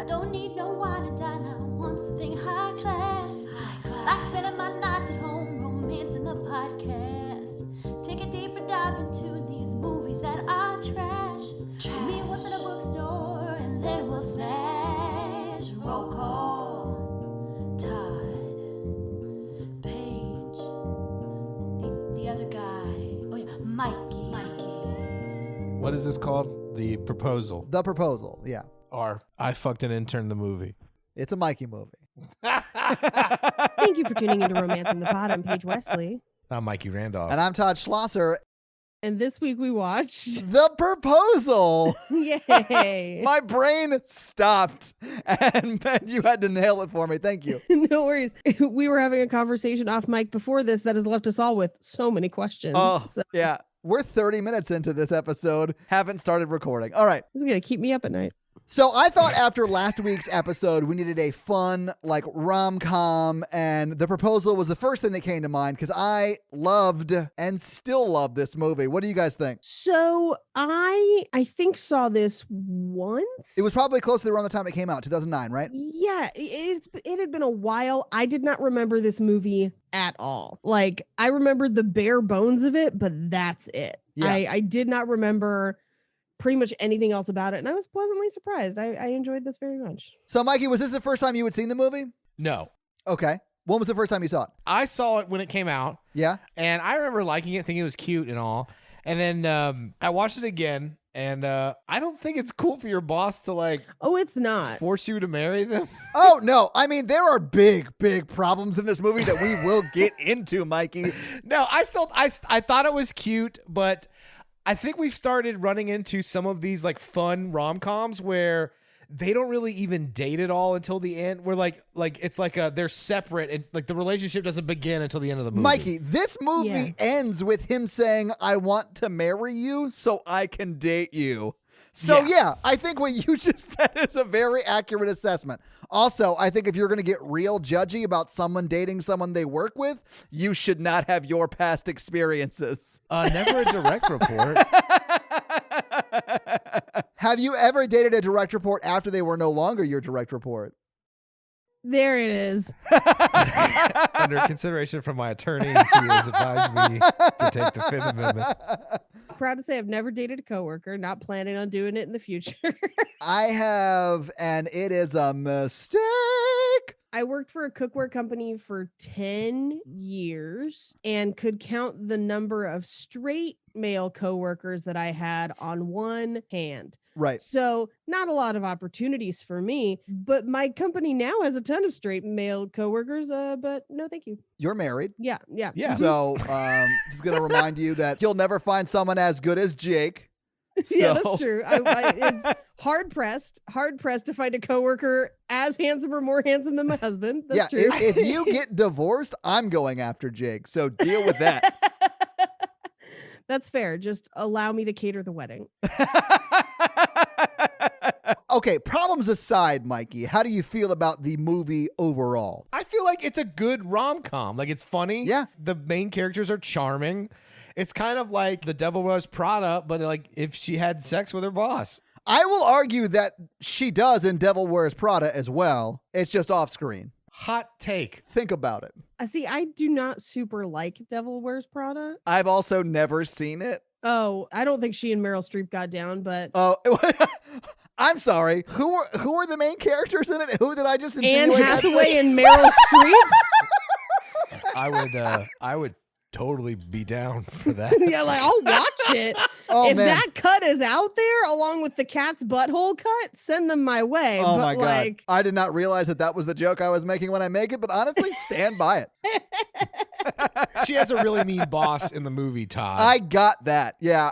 don't need no wine and dine. I want something high class. Like spending my nights at home, romancing the podcast. Take a deeper dive into these movies that are trash. Meet what's in a bookstore, and then we'll smash. Roll call. Todd. Paige. The other guy. Oh yeah, Mikey. What is this called? The Proposal. The Proposal, yeah. Or I Fucked an Intern the movie. It's a Mikey movie. Thank you for tuning into Romancing the Pod. I'm Paige Wesley. I'm Mikey Randolph. And I'm Todd Schlosser. And this week we watched The Proposal. Yay. My brain stopped, and man, you had to nail it for me. Thank you. No worries. We were having a conversation off mic before this that has left us all with so many questions. Oh, So yeah. We're 30 minutes into this episode. Haven't started recording. All right. this is going to keep me up at night. So I thought after last week's episode, we needed a fun, like, rom-com, and The Proposal was the first thing that came to mind because I loved and still love this movie. What do you guys think? So I think saw this once. It was probably close to around the time it came out, 2009, right? Yeah, it had been a while. I did not remember this movie at all. Like, I remembered the bare bones of it, but that's it. Yeah. I did not remember pretty much anything else about it, and I was pleasantly surprised. I enjoyed this very much. So, Mikey, was this the first time you had seen the movie? No. Okay. When was the first time you saw it? I saw it when it came out, Yeah? and I remember liking it, thinking it was cute and all. And then I watched it again, and I don't think it's cool for your boss to, like, Oh, it's not. force you to marry them. Oh, no. I mean, there are big problems in this movie that we will get into, Mikey. No, I thought it was cute, but I think we've started running into some of these like fun rom-coms where they don't really even date at all until the end. We're like it's like they're separate and like the relationship doesn't begin until the end of the movie. Mikey, this movie Yeah. ends with him saying, I want to marry you so I can date you. So, yeah, I think what you just said is a very accurate assessment. Also, I think if you're going to get real judgy about someone dating someone they work with, you should not have your past experiences. Never a direct report. Have you ever dated a direct report after they were no longer your direct report? There it is. Under consideration from my attorney, he has advised me to take the Fifth Amendment. Proud to say I've never dated a coworker, not planning on doing it in the future. I have, and it is a mistake. I worked for a cookware company for 10 years and could count the number of straight male coworkers that I had on one hand. Right. So not a lot of opportunities for me, but my company now has a ton of straight male coworkers, but no, thank you. You're married. Yeah. Yeah. So just going to remind you that you'll never find someone as good as Jake. Yeah, So- that's true. It's hard pressed to find a coworker as handsome or more handsome than my husband. That's true. If you get divorced, I'm going after Jake. So deal with that. That's fair. Just allow me to cater the wedding. Okay, problems aside, Mikey, how do you feel about the movie overall? I feel like it's a good rom-com. Like, it's funny. Yeah. The main characters are charming. It's kind of like The Devil Wears Prada, but like if she had sex with her boss. I will argue that she does in Devil Wears Prada as well. It's just off screen. Hot take. Think about it. See, I do not super like Devil Wears Prada. I've also never seen it. Oh, I don't think she and Meryl Streep got down, but Oh, I'm sorry. Who were the main characters in it? Who did I just Anne insinuate? Hathaway and Meryl Streep. I would totally be down for that. Yeah, like I'll watch it. Oh, if man. that cut is out there along with the cat's butthole cut, send them my way. Oh but my God. like, I did not realize that was the joke I was making when I make it, but honestly, stand by it. She has a really mean boss in the movie, Todd. I got that. Yeah.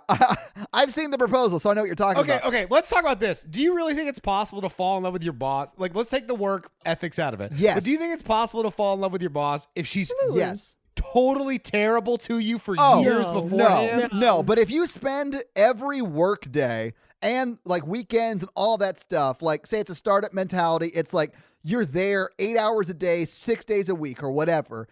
I've seen The Proposal, so I know what you're talking about. Okay, let's talk about this. Do you really think it's possible to fall in love with your boss? Like, let's take the work ethics out of it. Yes. But do you think it's possible to fall in love with your boss if she's Yes. totally terrible to you for years No. beforehand? No. But if you spend every work day and like weekends and all that stuff, like say it's a startup mentality, it's like you're there 8 hours a day, 6 days a week or whatever.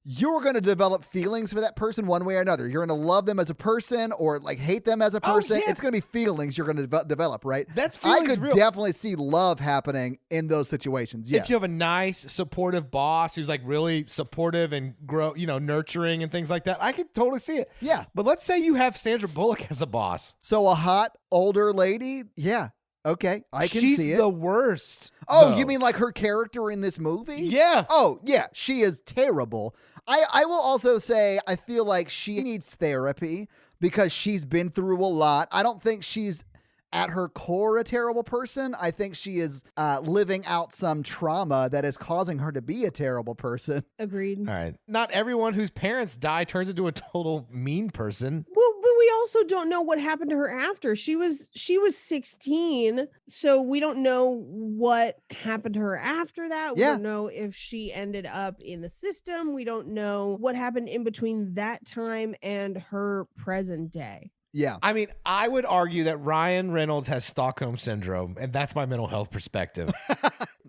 you're going to develop feelings for that person one way or another. You're going to love them as a person or like hate them as a person. yeah. It's going to be feelings you're going to develop, right? That's I feelings could real. definitely see love happening in those situations. Yes. If you have a nice, supportive boss who's like really supportive and nurturing and things like that, I could totally see it. Yeah. But let's say you have Sandra Bullock as a boss. So a hot older lady, yeah. Okay, I can She's see it. the worst. Oh, though. you mean like her character in this movie? Yeah. Oh, yeah, she is terrible. I will also say I feel like she needs therapy because she's been through a lot. I don't think she's at her core a terrible person. I think she is living out some trauma that is causing her to be a terrible person. Agreed. All right. Not everyone whose parents die turns into a total mean person. Well, but we also don't know what happened to her after. She was 16, so we don't know what happened to her after that. We Yeah. don't know if she ended up in the system. We don't know what happened in between that time and her present day. Yeah. I mean, I would argue that Ryan Reynolds has Stockholm Syndrome, and that's my mental health perspective.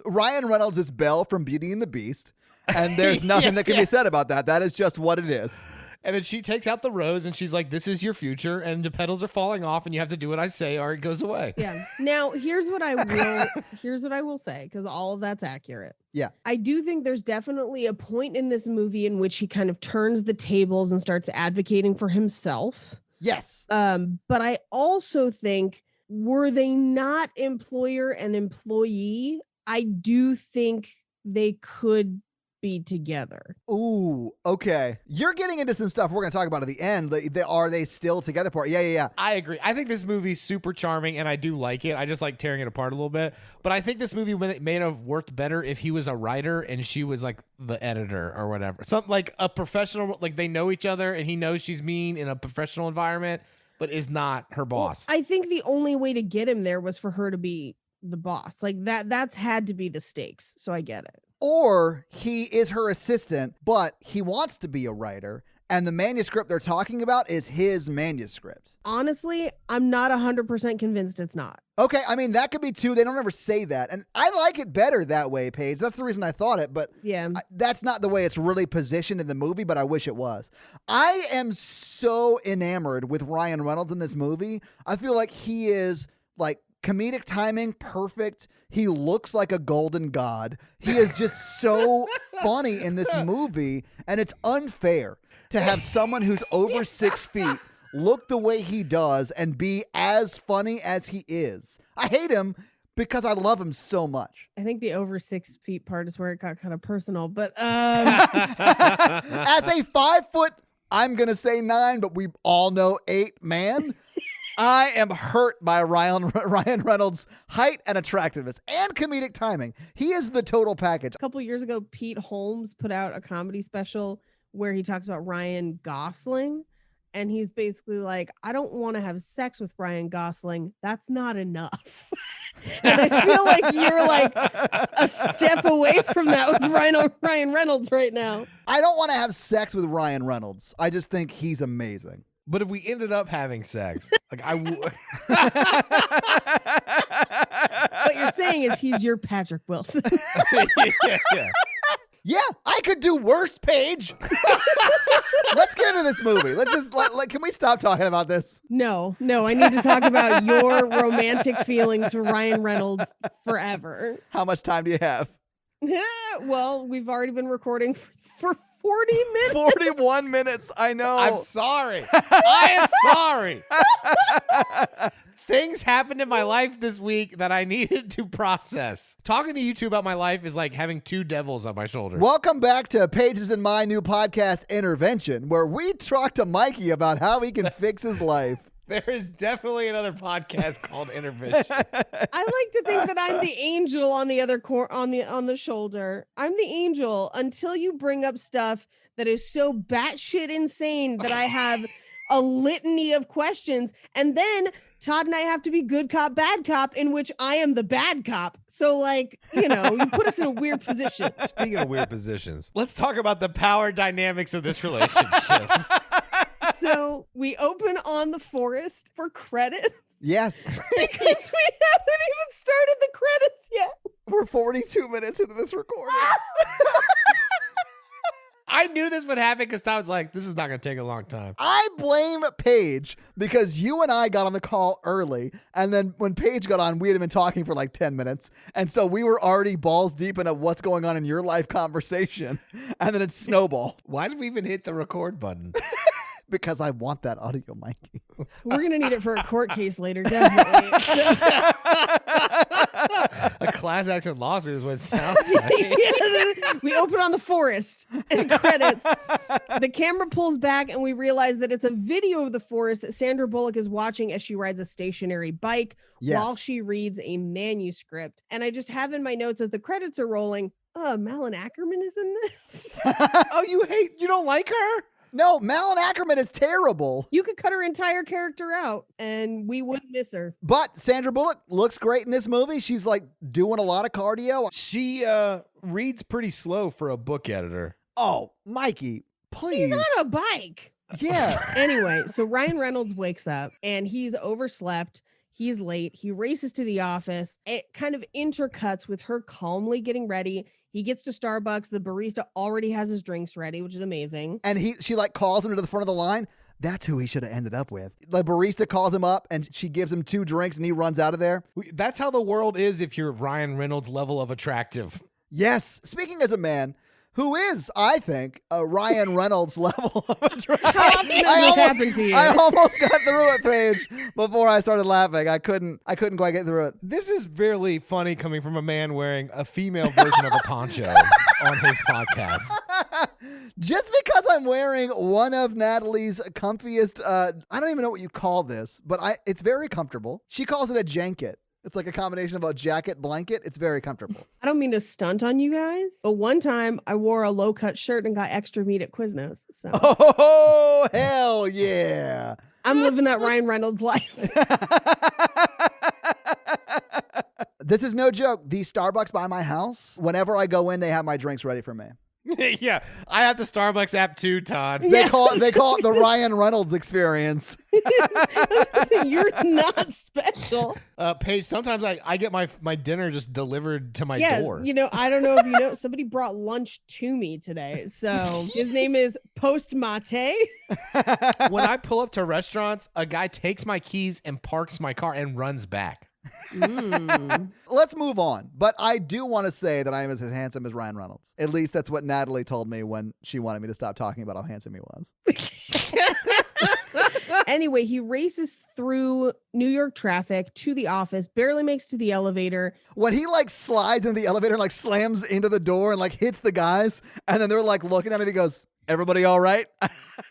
Ryan Reynolds is Belle from Beauty and the Beast, and there's nothing that can be said about that. That is just what it is. And then she takes out the rose, and she's like, this is your future, and the petals are falling off, and you have to do what I say, or it goes away. Yeah. Now, here's what I will say, because all of that's accurate. Yeah. I do think there's definitely a point in this movie in which he kind of turns the tables and starts advocating for himself. Yes. But I also think, were they not employer and employee, I do think they could be together. Ooh, okay. You're getting into some stuff we're going to talk about at the end. Are they still together part? Yeah. I agree. I think this movie's super charming, and I do like it. I just like tearing it apart a little bit. But I think this movie may have worked better if he was a writer and she was like the editor or whatever. Something like a professional, like they know each other and he knows she's mean in a professional environment, but is not her boss. Well, I think the only way to get him there was for her to be the boss. Like that's had to be the stakes. So I get it. Or he is her assistant, but he wants to be a writer, and the manuscript they're talking about is his manuscript. Honestly, I'm not 100% convinced it's not. Okay, I mean, that could be too. They don't ever say that. And I like it better that way, Paige. That's the reason I thought it, but yeah, that's not the way it's really positioned in the movie, but I wish it was. I am so enamored with Ryan Reynolds in this movie. I feel like he is like comedic timing, perfect. He looks like a golden god. He is just so funny in this movie, and it's unfair to have someone who's over 6 feet look the way he does and be as funny as he is. I hate him because I love him so much. I think the over 6 feet part is where it got kind of personal, but As a 5 foot, I'm going to say 9, but we all know 8 man. I am hurt by Ryan Reynolds' height and attractiveness and comedic timing. He is the total package. a couple years ago, Pete Holmes put out a comedy special where he talks about Ryan Gosling. And he's basically like, I don't want to have sex with Ryan Gosling. That's not enough. And I feel like you're like a step away from that with Ryan Reynolds right now. I don't want to have sex with Ryan Reynolds. I just think he's amazing. But if we ended up having sex, like I would. What you're saying is he's your Patrick Wilson. Yeah. Yeah, I could do worse, Paige. Let's get into this movie. Let's just can we stop talking about this? No, I need to talk about your romantic feelings for Ryan Reynolds forever. How much time do you have? Well, we've already been recording for 40 minutes. 41 minutes. I know. I'm sorry. I am sorry. Things happened in my life this week that I needed to process. Talking to you two about my life is like having two devils on my shoulders. Welcome back to Pages and My new podcast, Intervention, where we talk to Mikey about how he can fix his life. There is definitely another podcast called Intervention. I like to think that I'm the angel on the other on the shoulder. I'm the angel until you bring up stuff that is so batshit insane that I have a litany of questions, and then Todd and I have to be good cop, bad cop, in which I am the bad cop. So, like, you put us in a weird position. Speaking of weird positions, let's talk about the power dynamics of this relationship. So we open on the forest for credits. Yes. Because we haven't even started the credits yet. We're 42 minutes into this recording. I knew this would happen because Todd was like, this is not going to take a long time. I blame Paige because you and I got on the call early. And then when Paige got on, we had been talking for like 10 minutes. And so we were already balls deep into what's going on in your life conversation. And then it snowballed Why did we even hit the record button? because I want that audio, Mikey. We're gonna need it for a court case later, definitely. A class action lawsuit is what it sounds like. We open on the forest and credits. The camera pulls back and we realize that it's a video of the forest that Sandra Bullock is watching as she rides a stationary bike while she reads a manuscript. And I just have in my notes as the credits are rolling, Malin Ackerman is in this. Oh, you don't like her? No, Malin Ackerman is terrible. You could cut her entire character out and we wouldn't miss her. But Sandra Bullock looks great in this movie. She's like doing a lot of cardio. She reads pretty slow for a book editor. Oh, Mikey, please. He's on a bike. Yeah. Anyway, so Ryan Reynolds wakes up and he's overslept. He's late. He races to the office. It kind of intercuts with her calmly getting ready. He gets to Starbucks. The barista already has his drinks ready, which is amazing. And she like calls him to the front of the line. That's who he should have ended up with. The barista calls him up and she gives him 2 drinks and he runs out of there. That's how the world is if you're Ryan Reynolds' level of attractive. Yes. Speaking as a man who is, I think, a Ryan Reynolds level of attraction. How often does this happen to you? I almost got through it, Paige, before I started laughing. I couldn't quite get through it. This is barely funny coming from a man wearing a female version of a poncho on his podcast. Just because I'm wearing one of Natalie's comfiest, I don't even know what you call this, but it's very comfortable. She calls it a janket. It's like a combination of a jacket, blanket. It's very comfortable. I don't mean to stunt on you guys, but one time I wore a low-cut shirt and got extra meat at Quiznos. So Oh, hell yeah. I'm living that Ryan Reynolds life. This is no joke. These Starbucks by my house, whenever I go in, they have my drinks ready for me. Yeah, I have the Starbucks app too, Todd. They call it the Ryan Reynolds experience. You're not special. Paige, sometimes I get my dinner just delivered to my door. You know, I don't know if you know, somebody brought lunch to me today. So his name is Post Mate. When I pull up to restaurants, a guy takes my keys and parks my car and runs back. Let's move on. But I do want to say that I am as handsome as Ryan Reynolds. At least that's what Natalie told me when she wanted me to stop talking about how handsome he was. Anyway, he races through New York traffic to the office, barely makes to the elevator. When he like slides into the elevator and like slams into the door and like hits the guys, and then they're like looking at him, he goes, "Everybody all right?"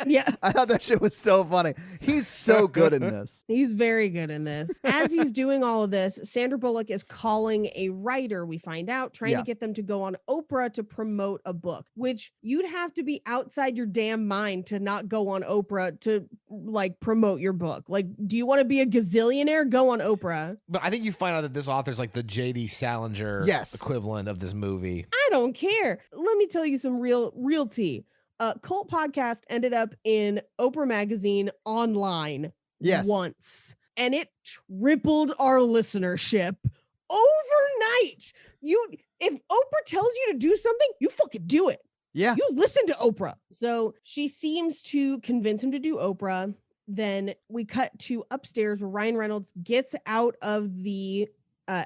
Yeah. I thought that shit was so funny. He's so good in this. He's very good in this. As he's doing all of this, Sandra Bullock is calling a writer, we find out, trying to get them to go on Oprah to promote a book, which you'd have to be outside your damn mind to not go on Oprah to like promote your book. Like, do you want to be a gazillionaire? Go on Oprah. But I think you find out that this author's like the J.D. Salinger equivalent of this movie. I don't care. Let me tell you some real tea. Cult Podcast ended up in Oprah Magazine online once, and it tripled our listenership overnight. If Oprah tells you to do something, you fucking do it. Yeah. You listen to Oprah. So she seems to convince him to do Oprah. Then we cut to upstairs where Ryan Reynolds gets out of the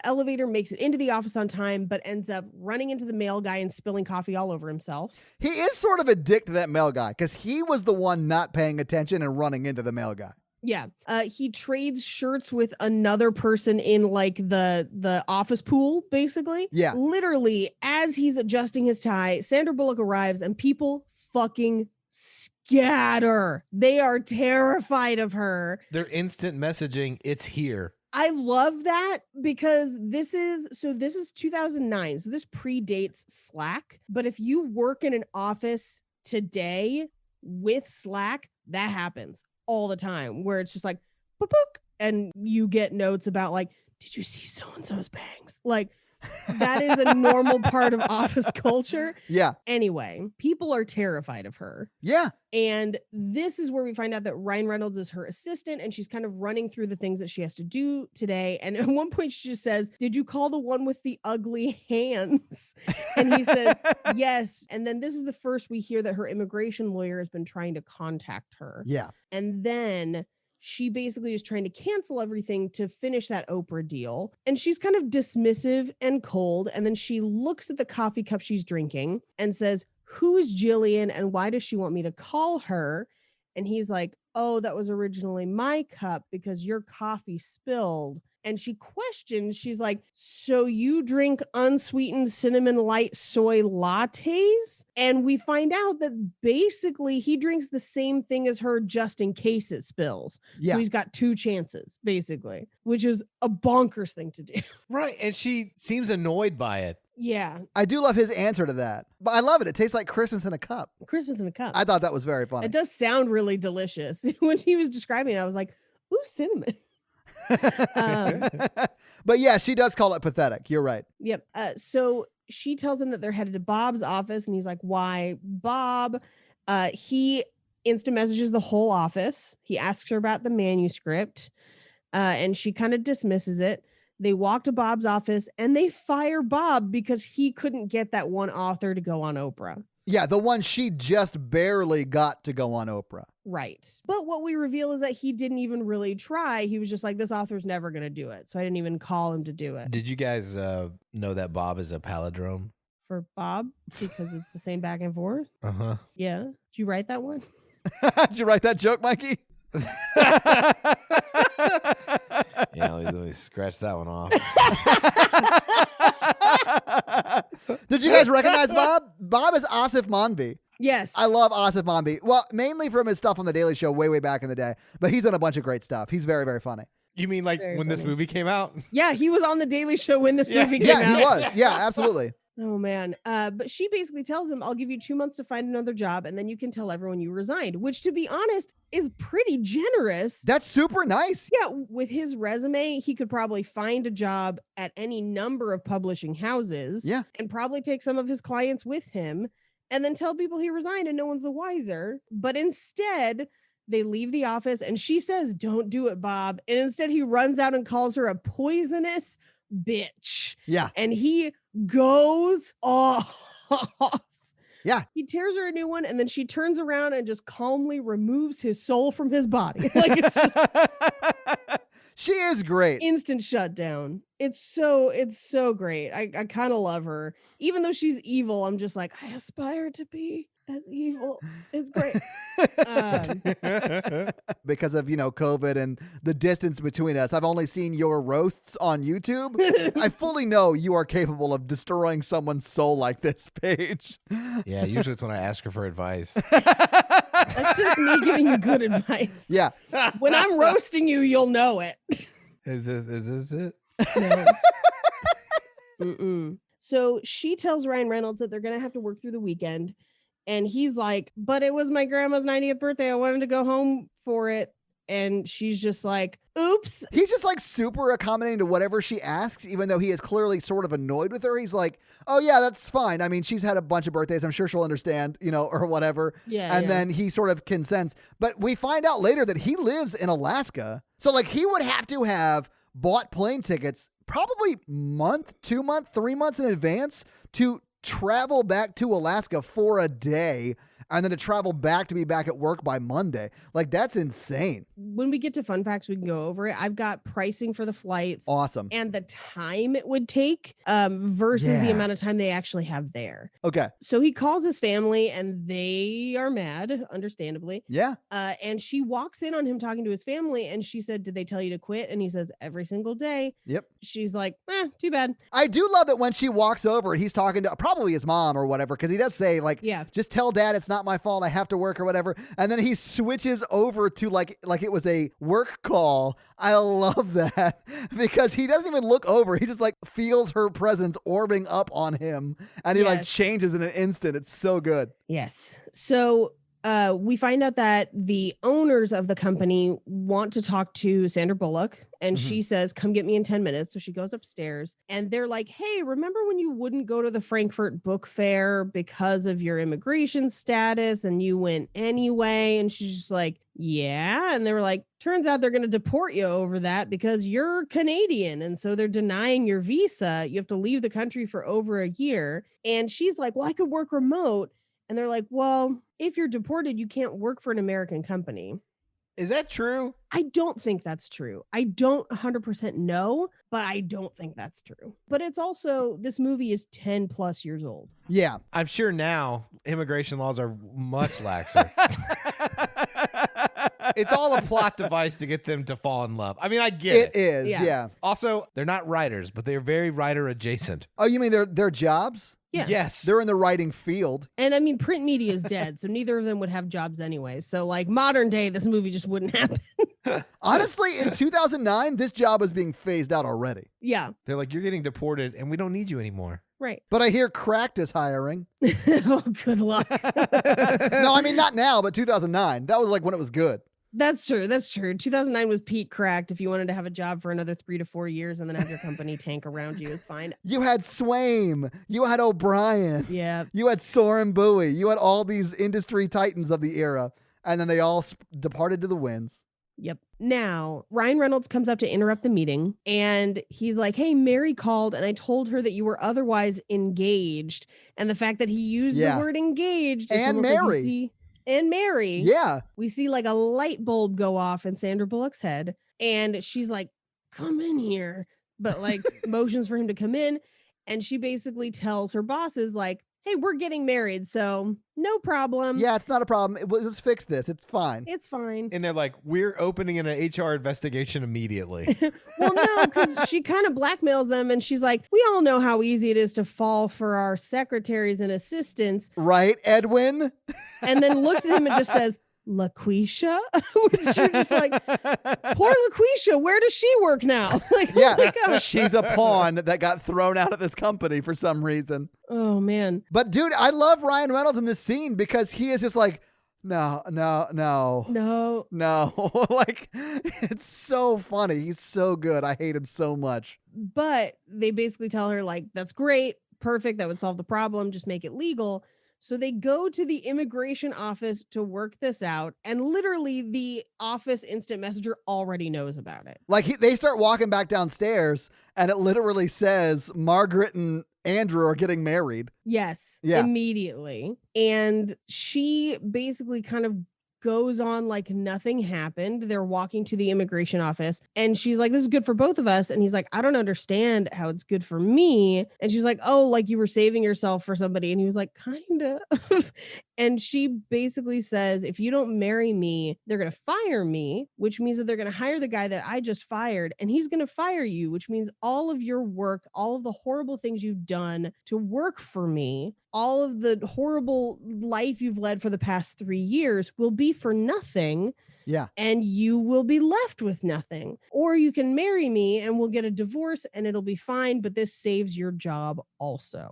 elevator, makes it into the office on time, but ends up running into the mail guy and spilling coffee all over himself. He is sort of a dick to that mail guy because he was the one not paying attention and running into the mail guy. Yeah. He trades shirts with another person in like the office pool, basically. Yeah. Literally, as he's adjusting his tie, Sandra Bullock arrives and people fucking scatter. They are terrified of her. They're instant messaging, "It's here." I love that because this is 2009. So this predates Slack. But if you work in an office today with Slack, that happens all the time where it's just like, boop, boop, and you get notes about like, did you see so-and-so's bangs? Like, That is a normal part of office culture. Yeah. Anyway, people are terrified of her. Yeah. And this is where we find out that Ryan Reynolds is her assistant and she's kind of running through the things that she has to do today. And at one point she just says, "Did you call the one with the ugly hands?" And he says, "Yes." And then this is the first we hear that her immigration lawyer has been trying to contact her. Yeah. And then she basically is trying to cancel everything to finish that Oprah deal. And she's kind of dismissive and cold. And then she looks at the coffee cup she's drinking and says, "Who is Jillian and why does she want me to call her?" And he's like, "Oh, that was originally my cup because your coffee spilled." And she questions, she's like, "So you drink unsweetened cinnamon light soy lattes?" And we find out that basically he drinks the same thing as her just in case it spills. Yeah. So he's got 2 chances, basically, which is a bonkers thing to do. Right. And she seems annoyed by it. Yeah. I do love his answer to that. But I love it. It tastes like Christmas in a cup. Christmas in a cup. I thought that was very funny. It does sound really delicious. When he was describing it, I was like, "Ooh, cinnamon." But yeah, she does call it pathetic. You're right. Yep. So she tells him that they're headed to Bob's office, and he's like, "Why, Bob?" He instant messages the whole office. He asks her about the manuscript, and she kind of dismisses it. They walk to Bob's office, and they fire Bob because he couldn't get that one author to go on Oprah. Yeah, the one she just barely got to go on Oprah. Right. But what we reveal is that he didn't even really try. He was just like, "This author's never going to do it." So I didn't even call him to do it. Did you guys know that Bob is a palindrome? For Bob, because it's the same back and forth. Uh-huh. Yeah. Did you write that one? Did you write that joke, Mikey? Yeah, let me scratch that one off. Did you guys recognize Bob? Bob is Asif Manvi. Yes. I love Asif Manvi. Well, mainly from his stuff on The Daily Show way back in the day. But he's done a bunch of great stuff. He's very, very funny. You mean like Very when this funny. movie came out? Yeah, he was on the Daily Show when this movie came Yeah, out. he was. Yeah, absolutely. Oh man. But she basically tells him, "I'll give you 2 months to find another job, and then you can tell everyone you resigned," which, to be honest, is pretty generous. That's super nice. Yeah, with his resume, he could probably find a job at any number of publishing houses. Yeah. And probably take some of his clients with him and then tell people he resigned and no one's the wiser. But instead, they leave the office and she says, "Don't do it, Bob." And instead, he runs out and calls her a poisonous bitch. Yeah. And he goes off. Yeah. He tears her a new one and then she turns around and just calmly removes his soul from his body. Like, it's just She is great. instant shutdown. It's so great. I kind of love her. Even though she's evil, I'm just like, I aspire to be as evil. It's great. Because of, COVID and the distance between us, I've only seen your roasts on YouTube. I fully know you are capable of destroying someone's soul like this, Paige. Yeah, usually it's when I ask her for advice. That's just me giving you good advice. Yeah. When I'm roasting you, you'll know it. Is this it? No. Mm-mm. So she tells Ryan Reynolds that they're going to have to work through the weekend. And he's like, "But it was my grandma's 90th birthday. I wanted to go home for it." And she's just like, "Oops." He's just like super accommodating to whatever she asks, even though he is clearly sort of annoyed with her. He's like, "Oh yeah, that's fine. I mean, she's had a bunch of birthdays. I'm sure she'll understand, or whatever." Yeah. And then he sort of consents. But we find out later that he lives in Alaska. So like he would have to have bought plane tickets probably month, 2 month, 3 months in advance to travel back to Alaska for a day and then to travel back to be back at work by Monday. Like, that's insane. When we get to fun facts, we can go over it. I've got pricing for the flights Awesome. and the time it would take versus the Yeah. amount of time they actually have there. Okay. So he calls his family and they are mad, understandably. Yeah. And she walks in on him talking to his family and she said, "Did they tell you to quit?" And he says, "Every single day." Yep. She's like, "Too bad." I do love that when she walks over, he's talking to probably his mom or whatever, because he does say, like, Yeah. just tell Dad it's not my fault. I have to work or whatever. And then he switches over to like it was a work call. I love that because he doesn't even look over. He just like feels her presence orbiting up on him and he like Yes. changes in an instant. It's so good. Yes. So We find out that the owners of the company want to talk to Sandra Bullock, and she says, come get me in 10 minutes. So she goes upstairs, and they're like, hey, remember when you wouldn't go to the Frankfurt Book Fair because of your immigration status and you went anyway? And she's just like, yeah. And they were like, turns out they're going to deport you over that because you're Canadian. And so they're denying your visa. You have to leave the country for over a year. And she's like, well, I could work remote. And they're like, well, if you're deported, you can't work for an American company. Is that true? I don't think that's true. I don't 100% know, but I don't think that's true. But it's also, this movie is 10 plus years old. Yeah. I'm sure now immigration laws are much laxer. It's all a plot device to get them to fall in love. I mean, I get it. It is, Yeah. yeah. Also, they're not writers, but they're very writer adjacent. Oh, you mean their jobs? Yeah. Yes. They're in the writing field. And I mean, print media is dead, so neither of them would have jobs anyway. So like modern day, this movie just wouldn't happen. Honestly, in 2009, this job was being phased out already. Yeah, They're like, you're getting deported and we don't need you anymore. right. But I hear Cracked is hiring. Oh, good luck. No, I mean, not now, but 2009. That was like when it was good. That's true. That's true. 2009 was peak cracked. If you wanted to have a job for another 3 to 4 years and then have your company tank around you, it's fine. You had Swaim. You had O'Brien. Yeah. You had Soren Bowie. You had all these industry titans of the era. And then they all departed to the winds. Yep. Now, Ryan Reynolds comes up to interrupt the meeting and he's like, hey, Mary called and I told her that you were otherwise engaged. And the fact that he used Yeah. the word engaged. it's And almost like you Mary. see- and Mary. Yeah. We see like a light bulb go off in Sandra Bullock's head. And she's like, come in here. But like motions for him to come in. And she basically tells her bosses like, hey, we're getting married. So no problem. Yeah, it's not a problem. Let's fix this. It's fine. It's fine. And they're like, we're opening an HR investigation immediately. Well, no, because she kind of blackmails them and she's like, we all know how easy it is to fall for our secretaries and assistants. Right, Edwin? And then looks at him and just says, LaQuisha? Which you're just like, poor LaQuisha, where does she work now? Like, Yeah, oh my gosh. she's a pawn that got thrown out of this company for some reason. Oh, man. But dude, I love Ryan Reynolds in this scene because he is just like, no. No. Like, it's so funny. He's so good. I hate him so much. But they basically tell her, like, that's great. Perfect. That would solve the problem. Just make it legal. So they go to the immigration office to work this out. And literally the office instant messenger already knows about it. Like, they start walking back downstairs and it literally says Margaret and Andrew are getting married. Yes. Yeah. Immediately. And she basically kind of goes on like nothing happened. They're walking to the immigration office and she's like, this is good for both of us. And he's like, I don't understand how it's good for me. And she's like, oh, like you were saving yourself for somebody. And he was like, kind of. And she basically says, if you don't marry me, they're going to fire me, which means that they're going to hire the guy that I just fired. And he's going to fire you, which means all of your work, all of the horrible things you've done to work for me, all of the horrible life you've led for the past 3 years will be for nothing. Yeah. And you will be left with nothing. Or you can marry me and we'll get a divorce and it'll be fine. But this saves your job also.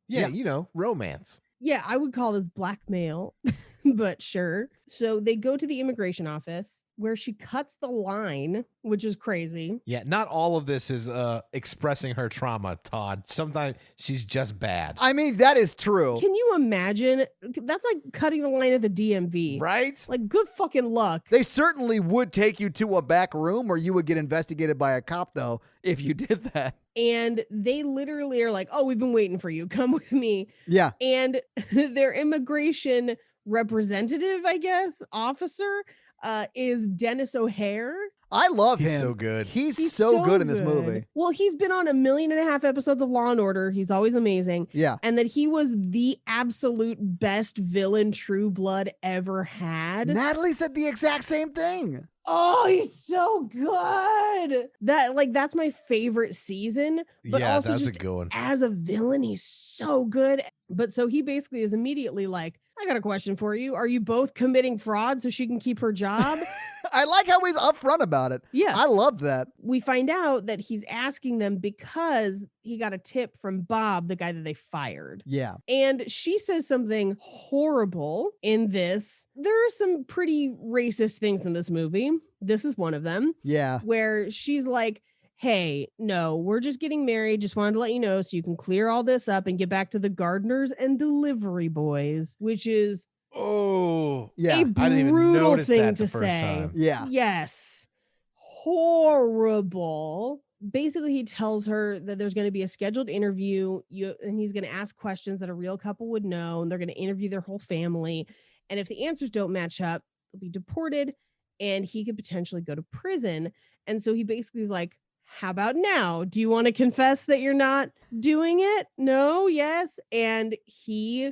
Yeah, Yeah. you know, romance. Yeah, I would call this blackmail, but sure. So they go to the immigration office where she cuts the line, which is crazy. Yeah, not all of this is expressing her trauma, Todd. Sometimes she's just bad. I mean, that is true. Can you imagine? That's like cutting the line at the DMV. Right? Like, good fucking luck. They certainly would take you to a back room or you would get investigated by a cop, though, if you did that. And they literally are like, oh, we've been waiting for you. Come with me. Yeah. And their immigration representative, I guess, officer, is Dennis O'Hare. I love him. He's so good. He's so good in this movie. Well, he's been on 1.5 million episodes of Law and Order. He's always amazing. Yeah. And that he was the absolute best villain True Blood ever had. Natalie said the exact same thing. Oh, he's so good. That's my favorite season. But Yeah, also that's a just good one. as a villain, he's so good. But so he basically is immediately like, I got a question for you. Are you both committing fraud so she can keep her job? I like how he's upfront about it. Yeah. I love that. We find out that he's asking them because he got a tip from Bob, the guy that they fired. Yeah. And she says something horrible in this. There are some pretty racist things in this movie. This is one of them. Yeah. Where she's like, hey, no, we're just getting married. Just wanted to let you know so you can clear all this up and get back to the gardeners and delivery boys, which is Oh, Yeah. a I didn't even brutal notice thing that the to first say. time. Yeah. Yes. Horrible. Basically, he tells her that there's going to be a scheduled interview, and he's going to ask questions that a real couple would know, and they're going to interview their whole family. And if the answers don't match up, they'll be deported, and he could potentially go to prison. And so he basically is like, how about now? Do you want to confess that you're not doing it? No? Yes? And he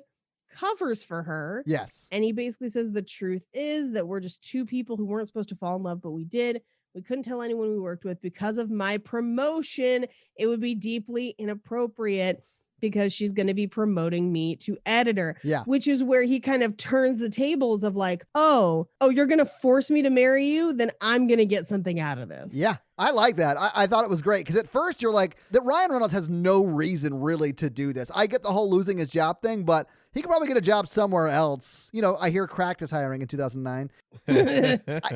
covers for her. Yes. And he basically says the truth is that we're just two people who weren't supposed to fall in love, but we did. We couldn't tell anyone we worked with because of my promotion. It would be deeply inappropriate because she's going to be promoting me to editor. Yeah. Which is where he kind of turns the tables of like, oh, you're going to force me to marry you? Then I'm going to get something out of this. Yeah. I like that. I thought it was great because at first you're like, that Ryan Reynolds has no reason really to do this. I get the whole losing his job thing, but he could probably get a job somewhere else. You know, I hear Cracked is hiring in 2009.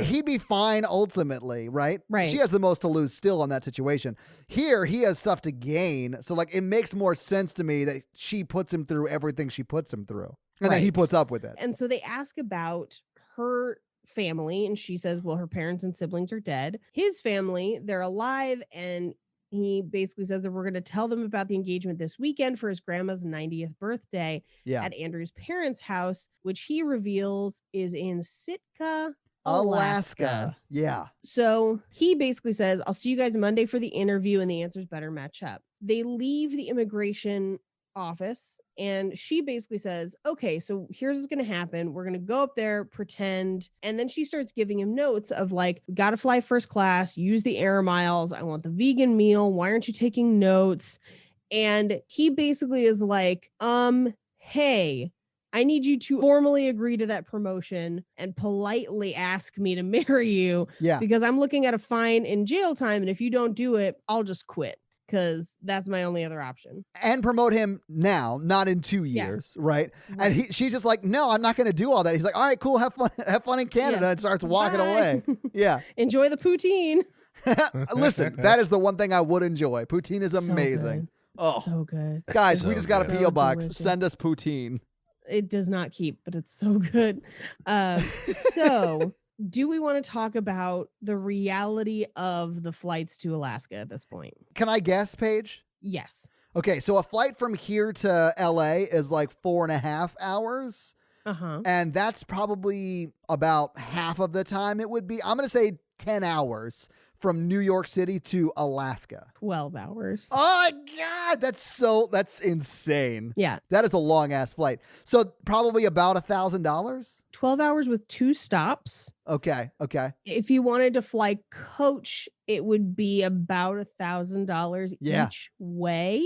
He'd be fine ultimately, right? Right. She has the most to lose still on that situation. Here, he has stuff to gain. So, like, it makes more sense to me that she puts him through everything she puts him through. And then he Right. puts up with it. And so they ask about her family, and she says, well, her parents and siblings are dead. His family, they're alive, and he basically says that we're going to tell them about the engagement this weekend for his grandma's 90th birthday Yeah. at Andrew's parents' house, which he reveals is in Sitka, Alaska. Yeah. So he basically says, I'll see you guys Monday for the interview, and the answers better match up. They leave the immigration office, and she basically says, okay, so here's what's going to happen. We're going to go up there, pretend. And then she starts giving him notes of like, got to fly first class, use the air miles. I want the vegan meal. Why aren't you taking notes? And he basically is like, hey, I need you to formally agree to that promotion and politely ask me to marry you Yeah. because I'm looking at a fine in jail time. And if you don't do it, I'll just quit because that's my only other option. And promote him now, not in 2 Yeah. years, right? And she's just like, no, I'm not going to do all that. He's like, all right, cool, have fun in Canada, Yeah. and starts walking Bye. away. Yeah. Enjoy the poutine. Listen, that is the one thing I would enjoy. Poutine is So amazing. good. Oh, So good. guys, So we just got a good. P.O. So box. delicious. Send us poutine. It does not keep, but it's so good. So do we want to talk about the reality of the flights to Alaska at this point? Can I guess, Paige? Yes. Okay, so a flight from here to LA is like 4.5 hours. Uh-huh. And that's probably about half of the time it would be. I'm going to say 10 hours from New York City to Alaska. 12 hours. Oh my God, that's insane. Yeah. That is a long ass flight. So probably about $1,000. 12 hours with 2 stops. Okay. If you wanted to fly coach, it would be about $1,000 Yeah. each way.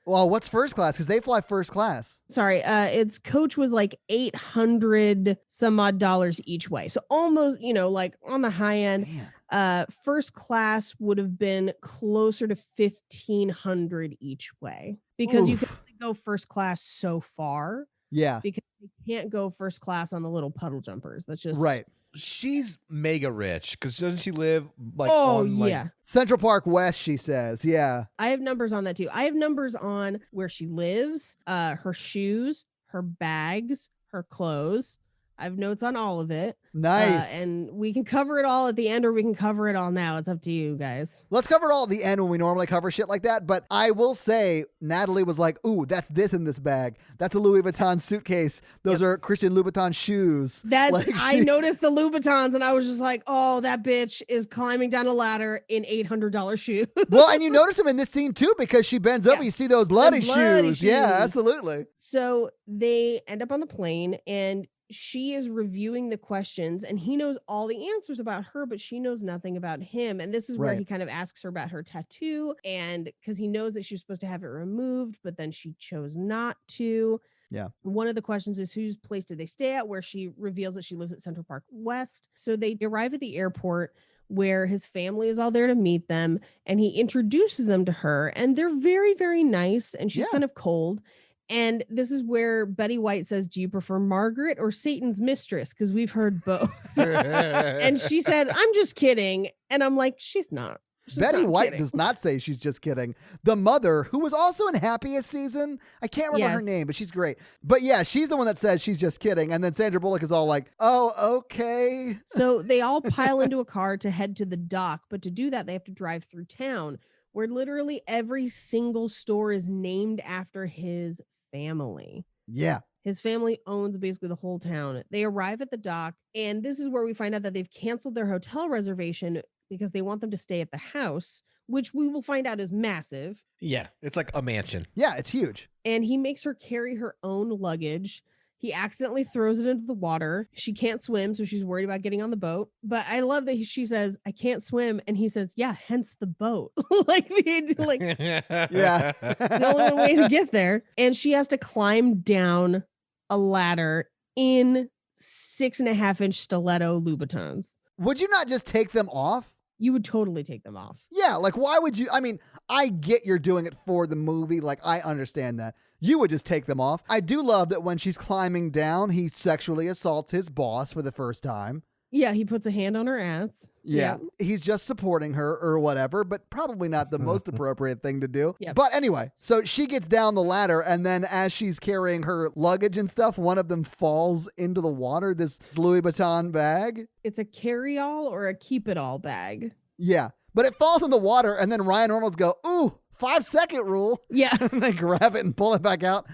Well, what's first class? Because they fly first class. Sorry, its coach was like $800 some odd dollars each way. So almost, like on the high end. Man. First class would have been closer to $1,500 each way because you can Oof. only go first class so far Yeah. because you can't go first class on the little puddle jumpers. That's just Right. She's mega rich because doesn't she live like Oh on like yeah. Central Park West, she says. Yeah. I have numbers on that too. I have numbers on where she lives, her shoes, her bags, her clothes. I have notes on all of it. Nice. And we can cover it all at the end or we can cover it all now. It's up to you guys. Let's cover it all at the end when we normally cover shit like that. But I will say, Natalie was like, ooh, that's this in this bag. That's a Louis Vuitton suitcase. Those are Christian Louboutin shoes. That's Like, I noticed the Louboutins and I was just like, oh, that bitch is climbing down a ladder in $800 shoes. Well, and you notice them in this scene too because she bends over. Yeah. You see those bloody bloody shoes. Yeah, shoes. absolutely. So they end up on the plane and she is reviewing the questions and he knows all the answers about her, but she knows nothing about him. And this is where Right. he kind of asks her about her tattoo. And because he knows that she's supposed to have it removed, but then she chose not to. Yeah. One of the questions is whose place did they stay at, where she reveals that she lives at Central Park West. So they arrive at the airport where his family is all there to meet them, and he introduces them to her, and they're very, very nice, and she's Yeah. kind of cold. And this is where Bettie White says, do you prefer Margaret or Satan's mistress? Because we've heard both. And she said, I'm just kidding. And I'm like, she's not. She's Bettie not White kidding. does not say she's just kidding. The mother, who was also in Happiest Season, I can't remember her Yes. name, but she's great. But yeah, she's the one that says she's just kidding. And then Sandra Bullock is all like, oh, okay. So they all pile into a car to head to the dock. But to do that, they have to drive through town, where literally every single store is named after his family. Yeah. His family owns basically the whole town. They arrive at the dock, and this is where we find out that they've canceled their hotel reservation because they want them to stay at the house, which we will find out is massive. Yeah, it's like a mansion. Yeah, it's huge. And he makes her carry her own luggage. He accidentally throws it into the water. She can't swim, so she's worried about getting on the boat. But I love that she says, I can't swim. And he says, yeah, hence the boat. like Yeah. the only way to get there. And she has to climb down a ladder in 6.5-inch stiletto Louboutins. Would you not just take them off? You would totally take them off. Yeah, like why would you? I mean, I get you're doing it for the movie. Like I understand that. You would just take them off. I do love that when she's climbing down, he sexually assaults his boss for the first time. Yeah, he puts a hand on her ass. Yeah. He's just supporting her or whatever, but probably not the most appropriate thing to do. Yep. But anyway, so she gets down the ladder, and then as she's carrying her luggage and stuff, one of them falls into the water, this Louis Vuitton bag. It's a carry-all or a keep-it-all bag. Yeah. But it falls in the water, and then Ryan Reynolds go, ooh, 5-second rule. Yeah. And they grab it and pull it back out.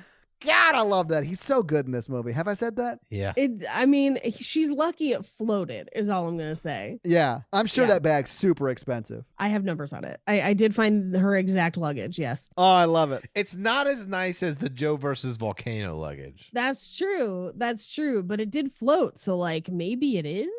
God, I love that. He's so good in this movie. Have I said that? Yeah. She's lucky it floated, is all I'm going to say. Yeah. I'm sure Yeah. that bag's super expensive. I have numbers on it. I did find her exact luggage, yes. Oh, I love it. It's not as nice as the Joe versus Volcano luggage. That's true. That's true. But it did float. So, like, maybe it is.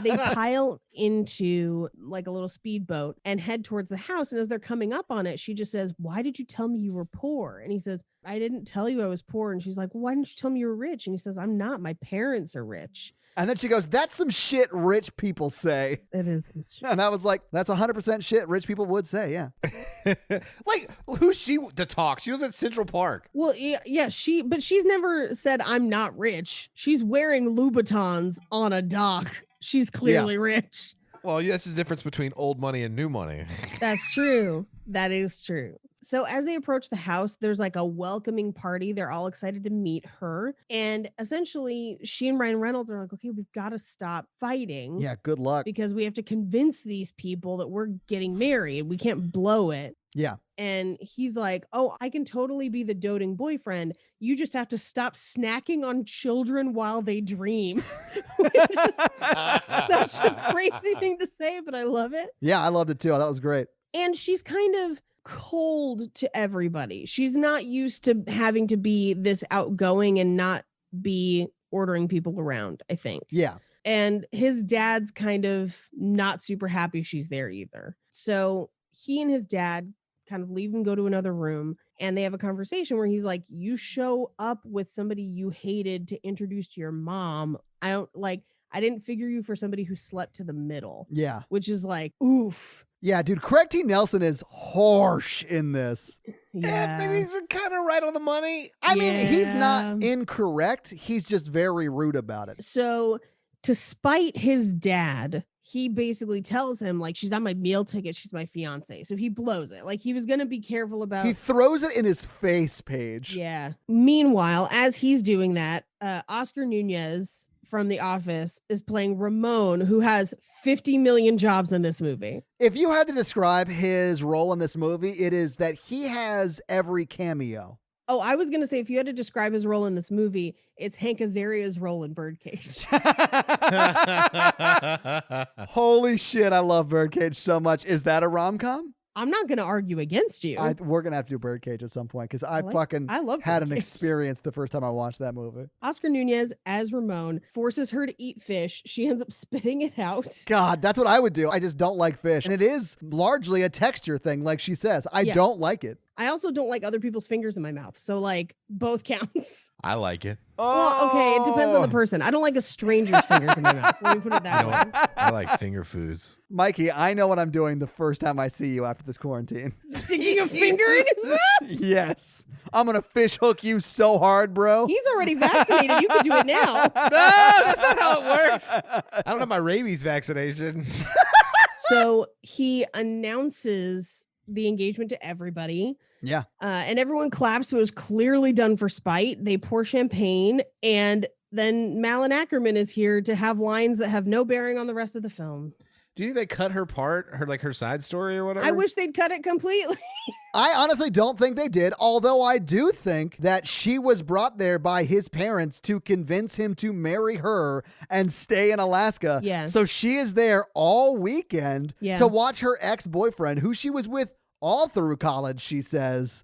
They pile into like a little speedboat and head towards the house. And as they're coming up on it, she just says, why did you tell me you were poor? And he says, I didn't tell you I was poor. And she's like, why didn't you tell me you were rich? And he says, I'm not. My parents are rich. And then she goes, that's some shit rich people say. It is. And I was like, that's 100% shit rich people would say. Yeah. Like, who's she to talk? She lives at Central Park. Well, yeah, but she's never said I'm not rich. She's wearing Louboutins on a dock. She's clearly rich. Well, yeah, that's the difference between old money and new money. That's true. That is true. So as they approach the house, there's like a welcoming party. They're all excited to meet her. And essentially, she and Ryan Reynolds are like, okay, we've got to stop fighting. Yeah. Good luck. Because we have to convince these people that we're getting married. We can't blow it. Yeah. And he's like, oh, I can totally be the doting boyfriend. You just have to stop snacking on children while they dream. Which is such a crazy thing to say, but I love it. Yeah. I loved it too. That was great. And she's kind of cold to everybody. She's not used to having to be this outgoing and not be ordering people around, I think. Yeah. And his dad's kind of not super happy she's there either. So he and his dad kind of leave and go to another room, and they have a conversation where he's like, you show up with somebody you hated to introduce to your mom. I didn't figure you for somebody who slept to the middle. Yeah. Which is like, oof. Yeah, dude, Craig T. Nelson is harsh in this. Yeah. Maybe he's kind of right on the money. I mean, he's Yeah. not incorrect. He's just very rude about it. So to spite his dad, he basically tells him, like, she's not my meal ticket, she's my fiance. So he blows it. Like, he was going to be careful about. He throws it in his face, Paige. Yeah. Meanwhile, as he's doing that, Oscar Nunez from The Office is playing Ramon, who has 50 million jobs in this movie. If you had to describe his role in this movie, it is that he has every cameo. Oh, I was going to say, if you had to describe his role in this movie, it's Hank Azaria's role in Birdcage. Holy shit, I love Birdcage so much. Is that a rom-com? I'm not going to argue against you. We're going to have to do Birdcage at some point because I love had an Birdcage. experience the first time I watched that movie. Oscar Nunez as Ramon forces her to eat fish. She ends up spitting it out. God, that's what I would do. I just don't like fish. And it is largely a texture thing, like she says. I don't like it. I also don't like other people's fingers in my mouth. So like both counts. I like it. Well, okay, it depends on the person. I don't like a stranger's fingers in my mouth. Let me put it You that know way. what? I like finger foods. Mikey, I know what I'm doing the first time I see you after this quarantine. Sticking a finger in his mouth? Yes. I'm going to fish hook you so hard, bro. He's already vaccinated. You can do it now. No, that's not how it works. I don't have my rabies vaccination. So he announces the engagement to everybody. Yeah. And everyone claps. It was clearly done for spite. They pour champagne, and then Malin Ackerman is here to have lines that have no bearing on the rest of the film. Do you think they cut her part, her side story or whatever? I wish they'd cut it completely. I honestly don't think they did, although I do think that she was brought there by his parents to convince him to marry her and stay in Alaska. Yeah. So she is there all weekend to watch her ex-boyfriend, who she was with all through college, she says,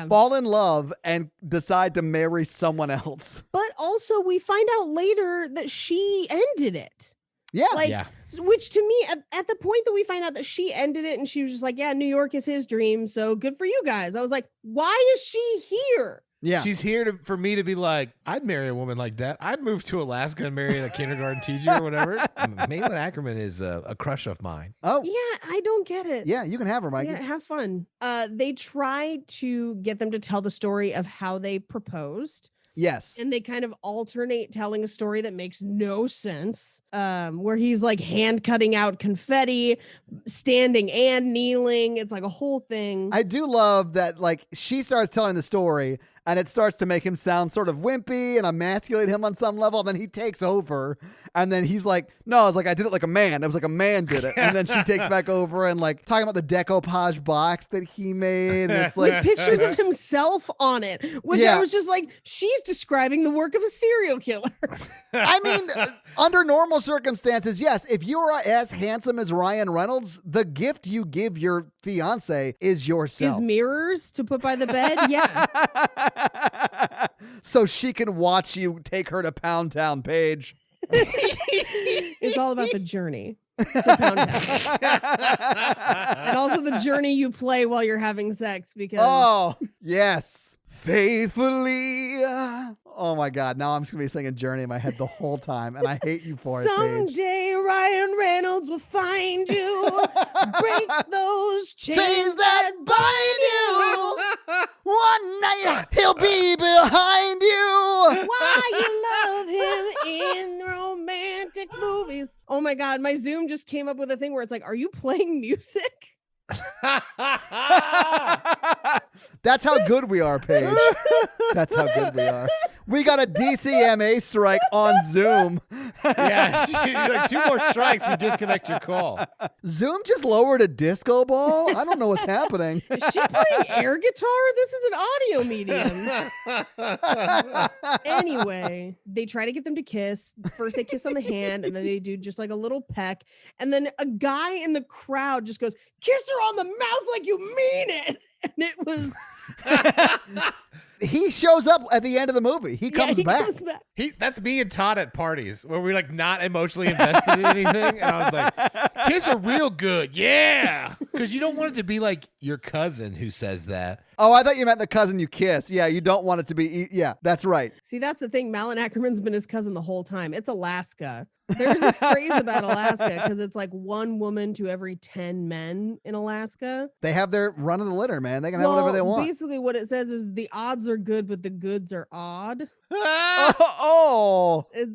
fall in love and decide to marry someone else. But also we find out later that she ended it. Yeah. Which to me, at the point that we find out that she ended it and she was just like, yeah, New York is his dream. So good for you guys. I was like, why is she here? Yeah. She's here for me to be like, I'd marry a woman like that. I'd move to Alaska and marry a kindergarten teacher or whatever. Malin Ackerman is a crush of mine. Oh. Yeah, I don't get it. Yeah, you can have her, Mikey. Yeah, have fun. They try to get them to tell the story of how they proposed. Yes. And they kind of alternate telling a story that makes no sense. Where he's like hand cutting out confetti, standing and kneeling. It's like a whole thing. I do love that, like, she starts telling the story and it starts to make him sound sort of wimpy and emasculate him on some level. And then he takes over and then he's like, no, I was like, I did it like a man. It was like a man did it. And then she takes back over and like talking about the decoupage box that he made. And it's like with pictures of himself on it, which I was just like, she's describing the work of a serial killer. I mean, under normal circumstances, yes, if you are as handsome as Ryan Reynolds, the gift you give your fiance is yourself. His mirrors to put by the bed. Yeah. So she can watch you take her to Pound Town, Paige. It's all about the journey to Pound Town. And also the journey you play while you're having sex because oh, yes. Faithfully. Oh my God. Now I'm just going to be singing Journey in my head the whole time. And I hate you for it, Paige. Someday Ryan Reynolds will find you. Break those chains that bind you. One night he'll be behind you. Why you love him in romantic movies. Oh my God. My Zoom just came up with a thing where it's like, are you playing music? That's how good we are, Paige. That's how good we are. We got a DCMA strike on Zoom. Yeah, like 2 more strikes, we disconnect your call. Zoom just lowered a disco ball? I don't know what's happening. Is she playing air guitar? This is an audio medium. Anyway, they try to get them to kiss. First they kiss on the hand, and then they do just like a little peck. And then a guy in the crowd just goes, kiss her on the mouth like you mean it. And it was... He shows up at the end of the movie. He comes back. That's me and Todd at parties where we're like not emotionally invested in anything. And I was like, kiss her real good. Yeah. Because you don't want it to be like your cousin who says that. Oh, I thought you meant the cousin you kiss. Yeah, you don't want it to be. Yeah, that's right. See, that's the thing. Malin Ackerman's been his cousin the whole time. It's Alaska. There's a phrase about Alaska because it's like 1 woman to every 10 men in Alaska. They have their run of the litter, man. They can have whatever they want. Basically, what it says is the odds are good, but the goods are odd.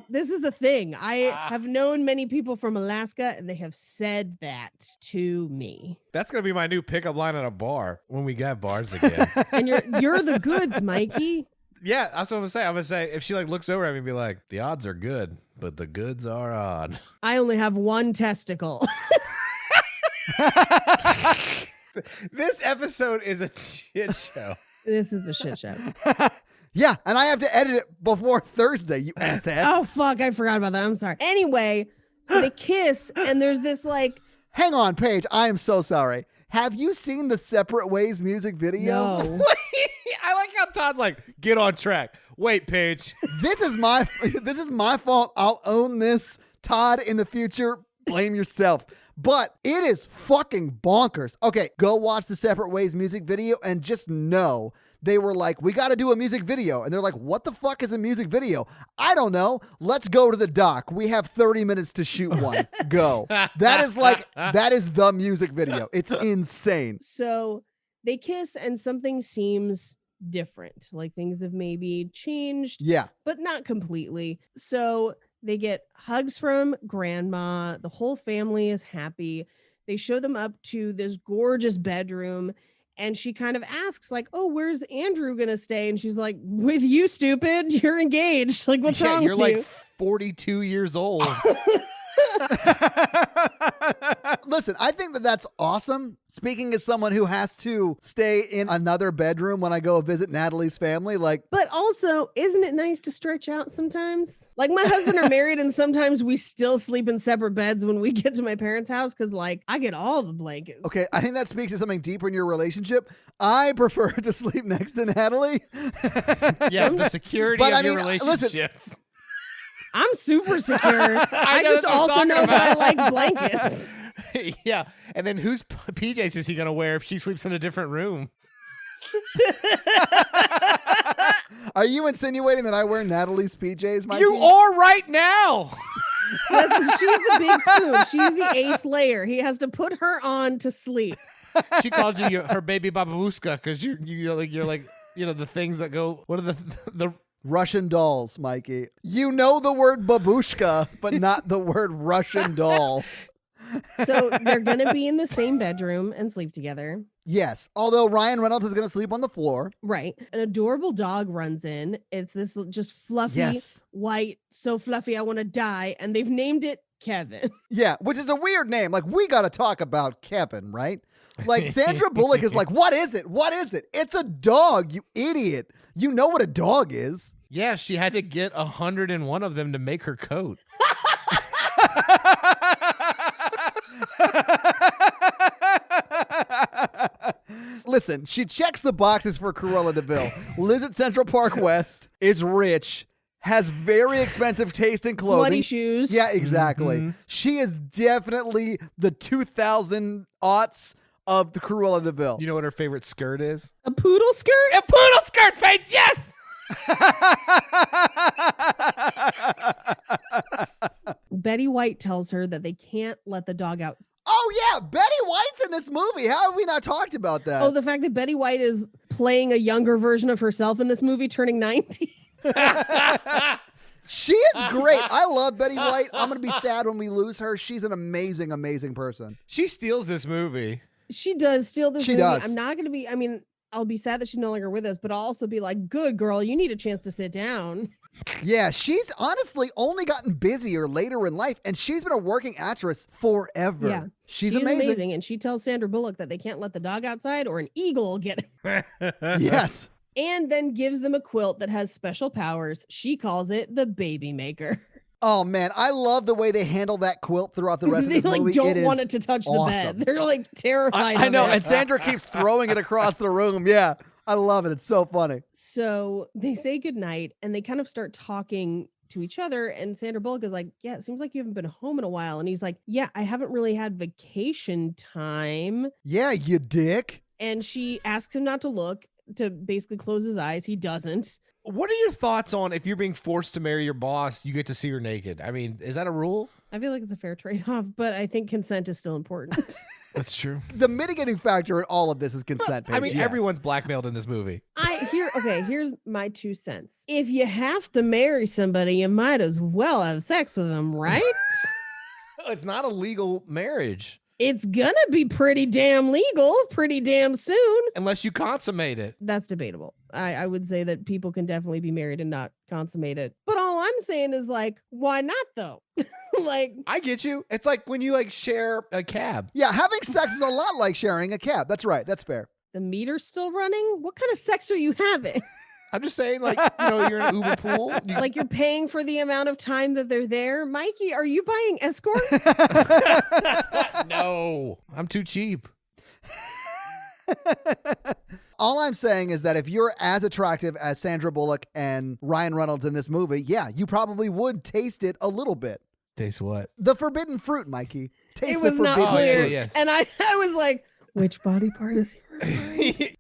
This is the thing. I have known many people from Alaska, and they have said that to me. That's gonna be my new pickup line at a bar when we get bars again. And you're the goods, Mikey. Yeah, that's what I'm gonna say. I'm gonna say if she like looks over at me and be like, the odds are good, but the goods are odd. I only have 1 testicle. This episode is a shit show. This is a shit show. Yeah, and I have to edit it before Thursday, you asshats. Oh, fuck. I forgot about that. I'm sorry. Anyway, so they kiss, and there's this like... Hang on, Paige. I am so sorry. Have you seen the Separate Ways music video? No. I like how Todd's like, get on track. Wait, Paige. This is my fault. I'll own this. Todd, in the future, blame yourself. but it is fucking bonkers. Okay, go watch the Separate Ways music video and just know they were like, we got to do a music video. And they're like, what the fuck is a music video? I don't know. Let's go to the dock. We have 30 minutes to shoot one. Go. That is the music video. It's insane. So they kiss and something seems different. Like things have maybe changed. Yeah. But not completely. So they get hugs from grandma. The whole family is happy. They show them up to this gorgeous bedroom. And she kind of asks, like, oh, where's Andrew going to stay? And she's like, with you, stupid. You're engaged. Like, what's wrong you're with you? like 42 years old. Listen, I think that that's awesome. Speaking as someone who has to stay in another bedroom when I go visit Natalie's family, like. But also, isn't it nice to stretch out sometimes? Like my husband are married and sometimes we still sleep in separate beds when we get to my parents' house because like I get all the blankets. Okay, I think that speaks to something deeper in your relationship. I prefer to sleep next to Natalie. Yeah, the security of your relationship. Listen, I'm super secure. I know, just that's what I'm also talking know that I about. like blankets. Yeah, and then whose PJs is he gonna wear if she sleeps in a different room? Are you insinuating that I wear Natalie's PJs, Mikey? You are right now. She's the big spoon. She's the eighth layer. He has to put her on to sleep. She called you her baby babushka because you're like the things that go. What are the Russian dolls, Mikey. You know the word babushka, but not the word Russian doll. So they're going to be in the same bedroom and sleep together. Yes. Although Ryan Reynolds is going to sleep on the floor. Right. An adorable dog runs in. It's this just fluffy, white, so fluffy, I want to die. And they've named it Kevin. Yeah, which is a weird name. Like, we got to talk about Kevin, right? Like, Sandra Bullock is like, what is it? What is it? It's a dog, you idiot. You know what a dog is. Yeah, she had to get 101 of them to make her coat. Listen, she checks the boxes for Cruella de Vil, lives at Central Park West, is rich, has very expensive taste in clothing. Bloody shoes. Yeah, exactly. Mm-hmm. She is definitely the 2000 aughts of the Cruella de Vil. You know what her favorite skirt is? A poodle skirt? A poodle skirt face, yes! Bettie White tells her that they can't let the dog out. Oh, yeah. Bettie White's in this movie. How have we not talked about that? Oh, the fact that Bettie White is playing a younger version of herself in this movie, turning 90. She is great. I love Bettie White. I'm going to be sad when we lose her. She's an amazing, amazing person. She steals this movie. She does steal this She movie. does. I'm not going to be, I'll be sad that she's no longer with us, but I'll also be like, good girl, you need a chance to sit down. Yeah, she's honestly only gotten busier later in life, and she's been a working actress forever. Yeah. She's amazing. And she tells Sandra Bullock that they can't let the dog outside or an eagle will get it. Yes. And then gives them a quilt that has special powers. She calls it the baby maker. Oh, man. I love the way they handle that quilt throughout the rest of this movie. They don't want it to touch the bed. They're like terrified I know. of it. And Sandra keeps throwing it across the room. Yeah. I love it. It's so funny. So they say goodnight and they kind of start talking to each other. And Sandra Bullock is like, yeah, it seems like you haven't been home in a while. And he's like, yeah, I haven't really had vacation time. Yeah, you dick. And she asks him not to look, to basically close his eyes. He doesn't. What are your thoughts on if you're being forced to marry your boss, you get to see her naked? I mean, is that a rule? I feel like it's a fair trade-off, but I think consent is still important. That's true. The mitigating factor in all of this is consent. I mean, yes. everyone's blackmailed in this movie. Here's my 2 cents. If you have to marry somebody, you might as well have sex with them, right? It's not a legal marriage. It's gonna be pretty damn legal pretty damn soon. Unless you consummate it. That's debatable. I would say that people can definitely be married and not consummate it. But all I'm saying is like, why not though? Like, I get you. It's like when you like share a cab. Yeah, having sex is a lot like sharing a cab. That's right. That's fair. the meter's still running. What kind of sex are you having? I'm just saying, like, you're in an Uber pool. Like you're paying for the amount of time that they're there. Mikey, are you buying escort? No, I'm too cheap. All I'm saying is that if you're as attractive as Sandra Bullock and Ryan Reynolds in this movie, yeah, you probably would taste it a little bit. Taste what? The forbidden fruit, Mikey. taste It was the not forbidden clear. fruit. yes. And I was like, which body part is he referring?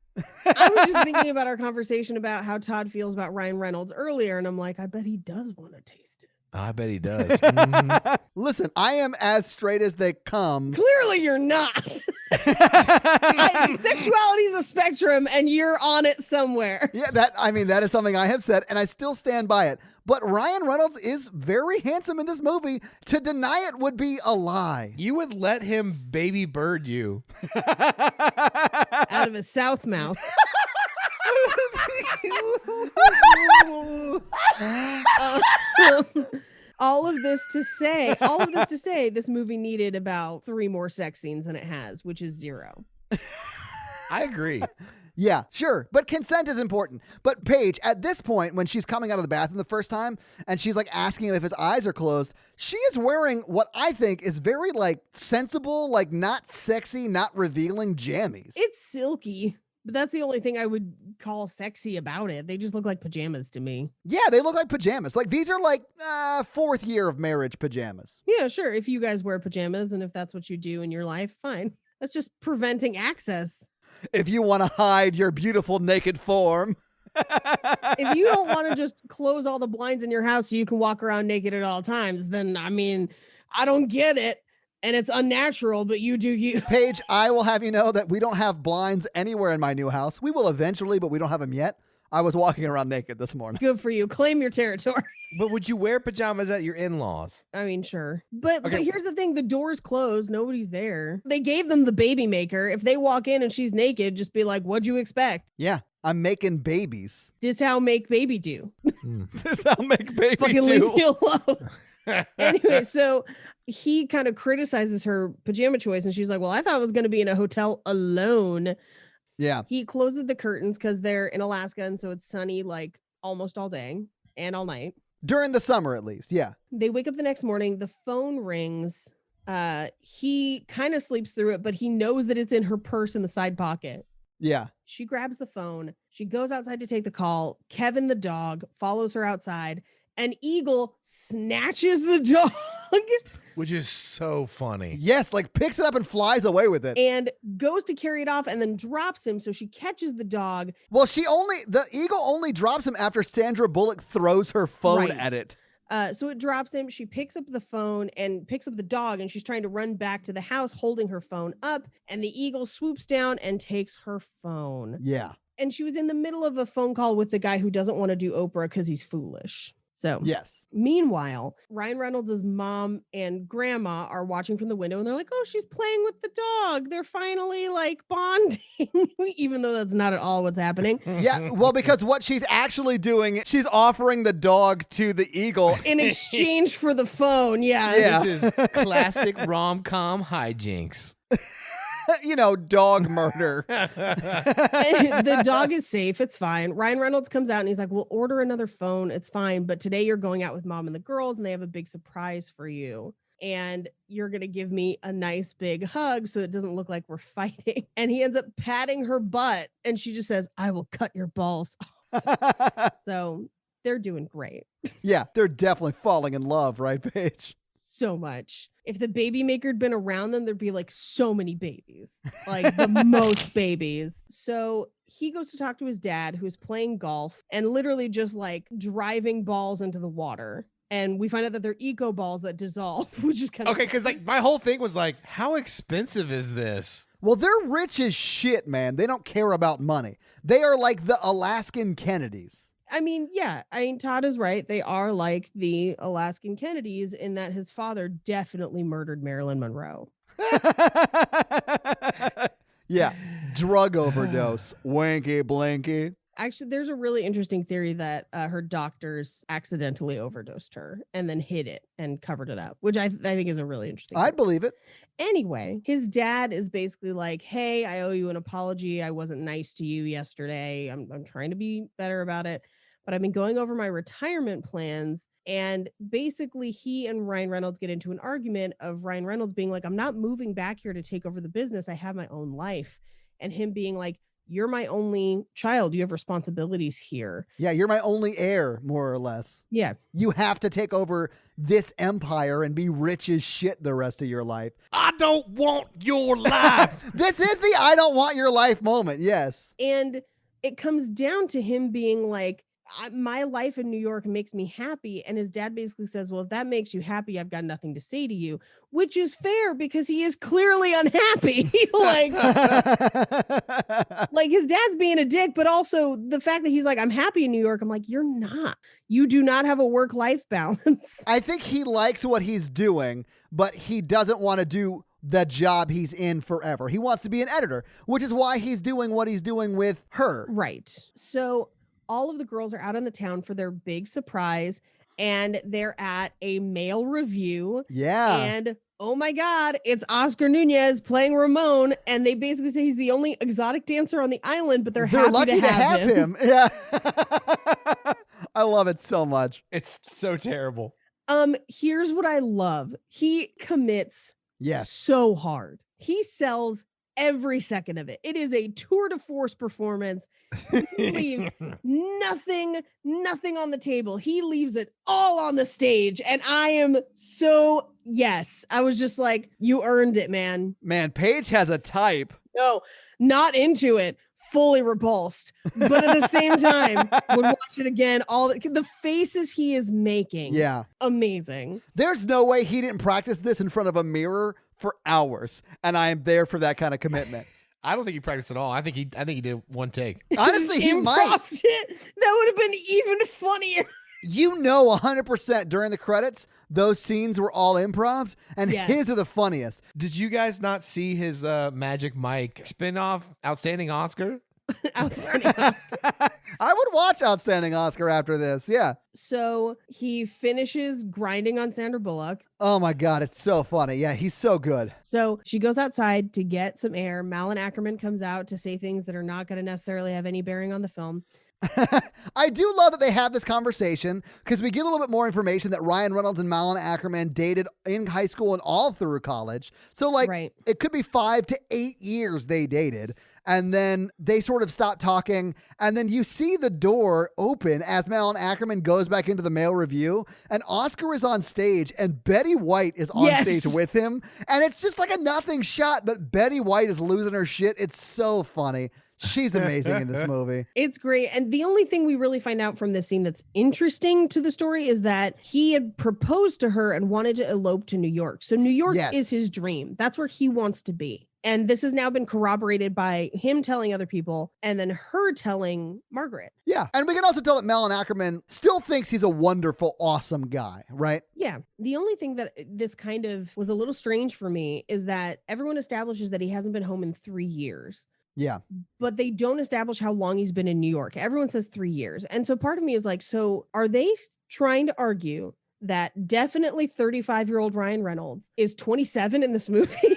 I was just thinking about our conversation about how Todd feels about Ryan Reynolds earlier, and I'm like, I bet he does want to taste it. I bet he does. Mhm. Listen, I am as straight as they come. Clearly, you're not. Sexuality is a spectrum, and you're on it somewhere. Yeah, that is something I have said, and I still stand by it. But Ryan Reynolds is very handsome in this movie. To deny it would be a lie. You would let him baby bird you. Out of his south mouth. All of this to say, this movie needed about 3 more sex scenes than it has, which is 0. I agree. Yeah, sure. But consent is important. But Paige, at this point, when she's coming out of the bathroom the first time and she's like asking him if his eyes are closed, she is wearing what I think is very like sensible, like not sexy, not revealing jammies. It's silky, but that's the only thing I would call sexy about it. They just look like pajamas to me. Yeah, they look like pajamas. Like these are like 4th year of marriage pajamas. Yeah, sure. If you guys wear pajamas and if that's what you do in your life, fine. That's just preventing access. If you want to hide your beautiful naked form. If you don't want to just close all the blinds in your house so you can walk around naked at all times, then I mean, I don't get it. And it's unnatural, but you do you. Paige, I will have you know that we don't have blinds anywhere in my new house. We will eventually, but we don't have them yet. I was walking around naked this morning. Good for you. Claim your territory. But would you wear pajamas at your in-laws? I mean, sure. But Okay. here's the thing. The door's closed. Nobody's there. They gave them the baby maker. If they walk in and she's naked, just be like, what'd you expect? Yeah, I'm making babies. This how make baby do. This is how make baby Fucking leave do. me alone. Anyway, so he kind of criticizes her pajama choice and she's like, well, I thought I was going to be in a hotel alone. Yeah. He closes the curtains because they're in Alaska and so it's sunny like almost all day and all night. During the summer, at least. Yeah. They wake up the next morning, the phone rings. He kind of sleeps through it, but he knows that it's in her purse in the side pocket. Yeah. She grabs the phone. She goes outside to take the call. Kevin, the dog, follows her outside. And Eagle snatches the dog Which is so funny. Yes, like picks it up and flies away with it. and goes to carry it off and then drops him. So she catches the dog. Well, the eagle only drops him after Sandra Bullock throws her phone Right. at it. So it drops him. She picks up the phone and picks up the dog, and she's trying to run back to the house holding her phone up. And the eagle swoops down and takes her phone. Yeah. And she was in the middle of a phone call with the guy who doesn't want to do Oprah because he's foolish. So Yes. meanwhile, Ryan Reynolds' mom and grandma are watching from the window and they're like, oh, she's playing with the dog. They're finally like bonding, even though that's not at all what's happening. Yeah. Well, because what she's actually doing, she's offering the dog to the eagle. In exchange for the phone. Yeah. Yeah. This is classic rom-com hijinks. Dog murder. The dog is safe. It's fine. Ryan Reynolds comes out and he's like, we'll order another phone. It's fine. But today you're going out with mom and the girls and they have a big surprise for you. And you're going to give me a nice big hug so it doesn't look like we're fighting. And he ends up patting her butt. And she just says, I will cut your balls. So they're doing great. Yeah, they're definitely falling in love, right, Paige? So much. If the baby maker had been around them, there'd be like so many babies, like the most babies. So he goes to talk to his dad, who's playing golf and literally just like driving balls into the water. And we find out that they're eco balls that dissolve, which is kind of Okay, because like my whole thing was like, how expensive is this? Well, they're rich as shit, man. They don't care about money. They are like the Alaskan Kennedys. I mean, yeah, Todd is right. They are like the Alaskan Kennedys in that his father definitely murdered Marilyn Monroe. Yeah. Drug overdose. Winky blinky. Actually, there's a really interesting theory that her doctors accidentally overdosed her and then hid it and covered it up, which I think is a really interesting I theory. believe it. Anyway, his dad is basically like, hey, I owe you an apology. I wasn't nice to you yesterday. I'm trying to be better about it. But I've been going over my retirement plans. And basically, he and Ryan Reynolds get into an argument of Ryan Reynolds being like, I'm not moving back here to take over the business. I have my own life. And him being like, you're my only child. You have responsibilities here. Yeah, you're my only heir, more or less. Yeah. You have to take over this empire and be rich as shit the rest of your life. I don't want your life. This is the I don't want your life moment. Yes. And it comes down to him being like, my life in New York makes me happy. And his dad basically says, well, if that makes you happy, I've got nothing to say to you, which is fair because he is clearly unhappy. like his dad's being a dick, but also the fact that he's like, I'm happy in New York. I'm like, you're not. You do not have a work-life balance. I think he likes what he's doing, but he doesn't want to do the job he's in forever. He wants to be an editor, which is why he's doing what he's doing with her. Right. So all of the girls are out in the town for their big surprise, and they're at a male review. Yeah. And oh my God, it's Oscar Nunez playing Ramon. And they basically say he's the only exotic dancer on the island, but they're happy lucky to have him. Yeah. I love it so much. It's so terrible. Here's what I love. He commits so hard. He sells every second of it. It is a tour de force performance. He leaves nothing on the table. He leaves it all on the stage. And I am so, yes. I was just like, you earned it, man. Man, Paige has a type. No, not into it. Fully repulsed. But at the same time, would watch it again. All the faces he is making. Yeah. Amazing. There's no way he didn't practice this in front of a mirror for hours, and I am there for that kind of commitment. I don't think he practiced at all. I think he did one take. Honestly, he might. That would have been even funnier. 100% during the credits, those scenes were all improv, and his are the funniest. Did you guys not see his Magic Mike spinoff, Outstanding Oscar? Outstanding Oscar. I would watch Outstanding Oscar after this. Yeah. So he finishes grinding on Sandra Bullock. Oh my God, it's so funny. Yeah, he's so good. So she goes outside to get some air. Malin Ackerman comes out to say things that are not going to necessarily have any bearing on the film. I do love that they have this conversation because we get a little bit more information that Ryan Reynolds and Malin Ackerman dated in high school and all through college. So it could be 5 to 8 years they dated. And then they sort of stop talking. And then you see the door open as Malin Ackerman goes back into the male review. And Oscar is on stage and Bettie White is on stage with him. And it's just like a nothing shot, but Bettie White is losing her shit. It's so funny. She's amazing in this movie. It's great. And the only thing we really find out from this scene that's interesting to the story is that he had proposed to her and wanted to elope to New York. So New York is his dream. That's where he wants to be. And this has now been corroborated by him telling other people and then her telling Margaret. Yeah. And we can also tell that Malin Ackerman still thinks he's a wonderful, awesome guy, right? Yeah. The only thing that this kind of was a little strange for me is that everyone establishes that he hasn't been home in 3 years. Yeah. But they don't establish how long he's been in New York. Everyone says 3 years. And so part of me is like, so are they trying to argue that definitely 35-year-old Ryan Reynolds is 27 in this movie?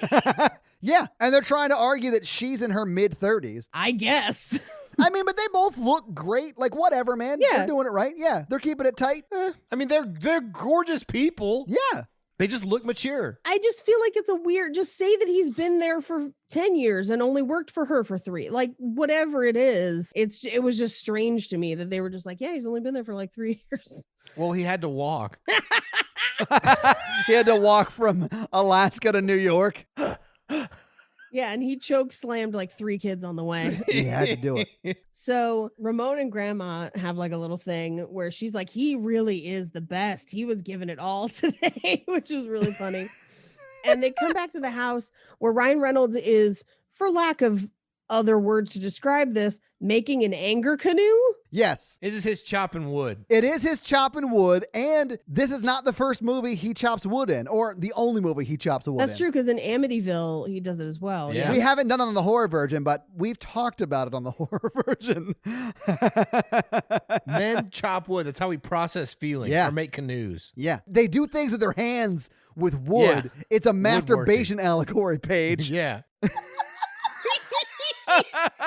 Yeah. And they're trying to argue that she's in her mid-30s. I guess. I mean, but they both look great. Like, whatever, man. Yeah. They're doing it right. Yeah. They're keeping it tight. I mean, they're gorgeous people. Yeah. They just look mature. I just feel like it's a weird, just say that he's been there for 10 years and only worked for her for 3. Like, whatever it is, it was just strange to me that they were just like, yeah, he's only been there for like 3 years. Well, he had to walk. He had to walk from Alaska to New York. Yeah, and he choke slammed like 3 kids on the way. He had to do it. So Ramon and Grandma have like a little thing where she's like, he really is the best. He was giving it all today, which is really funny. And they come back to the house where Ryan Reynolds is, for lack of other words to describe this, making an anger canoe. Yes. This is his chopping wood. It is his chopping wood, and this is not the first movie he chops wood in, or the only movie he chops wood in. That's true, because in Amityville, he does it as well. Yeah. We haven't done it on the horror version, but we've talked about it on the horror version. Men chop wood. That's how we process feelings or make canoes. Yeah. They do things with their hands with wood. Yeah. It's a masturbation allegory, Paige. Yeah.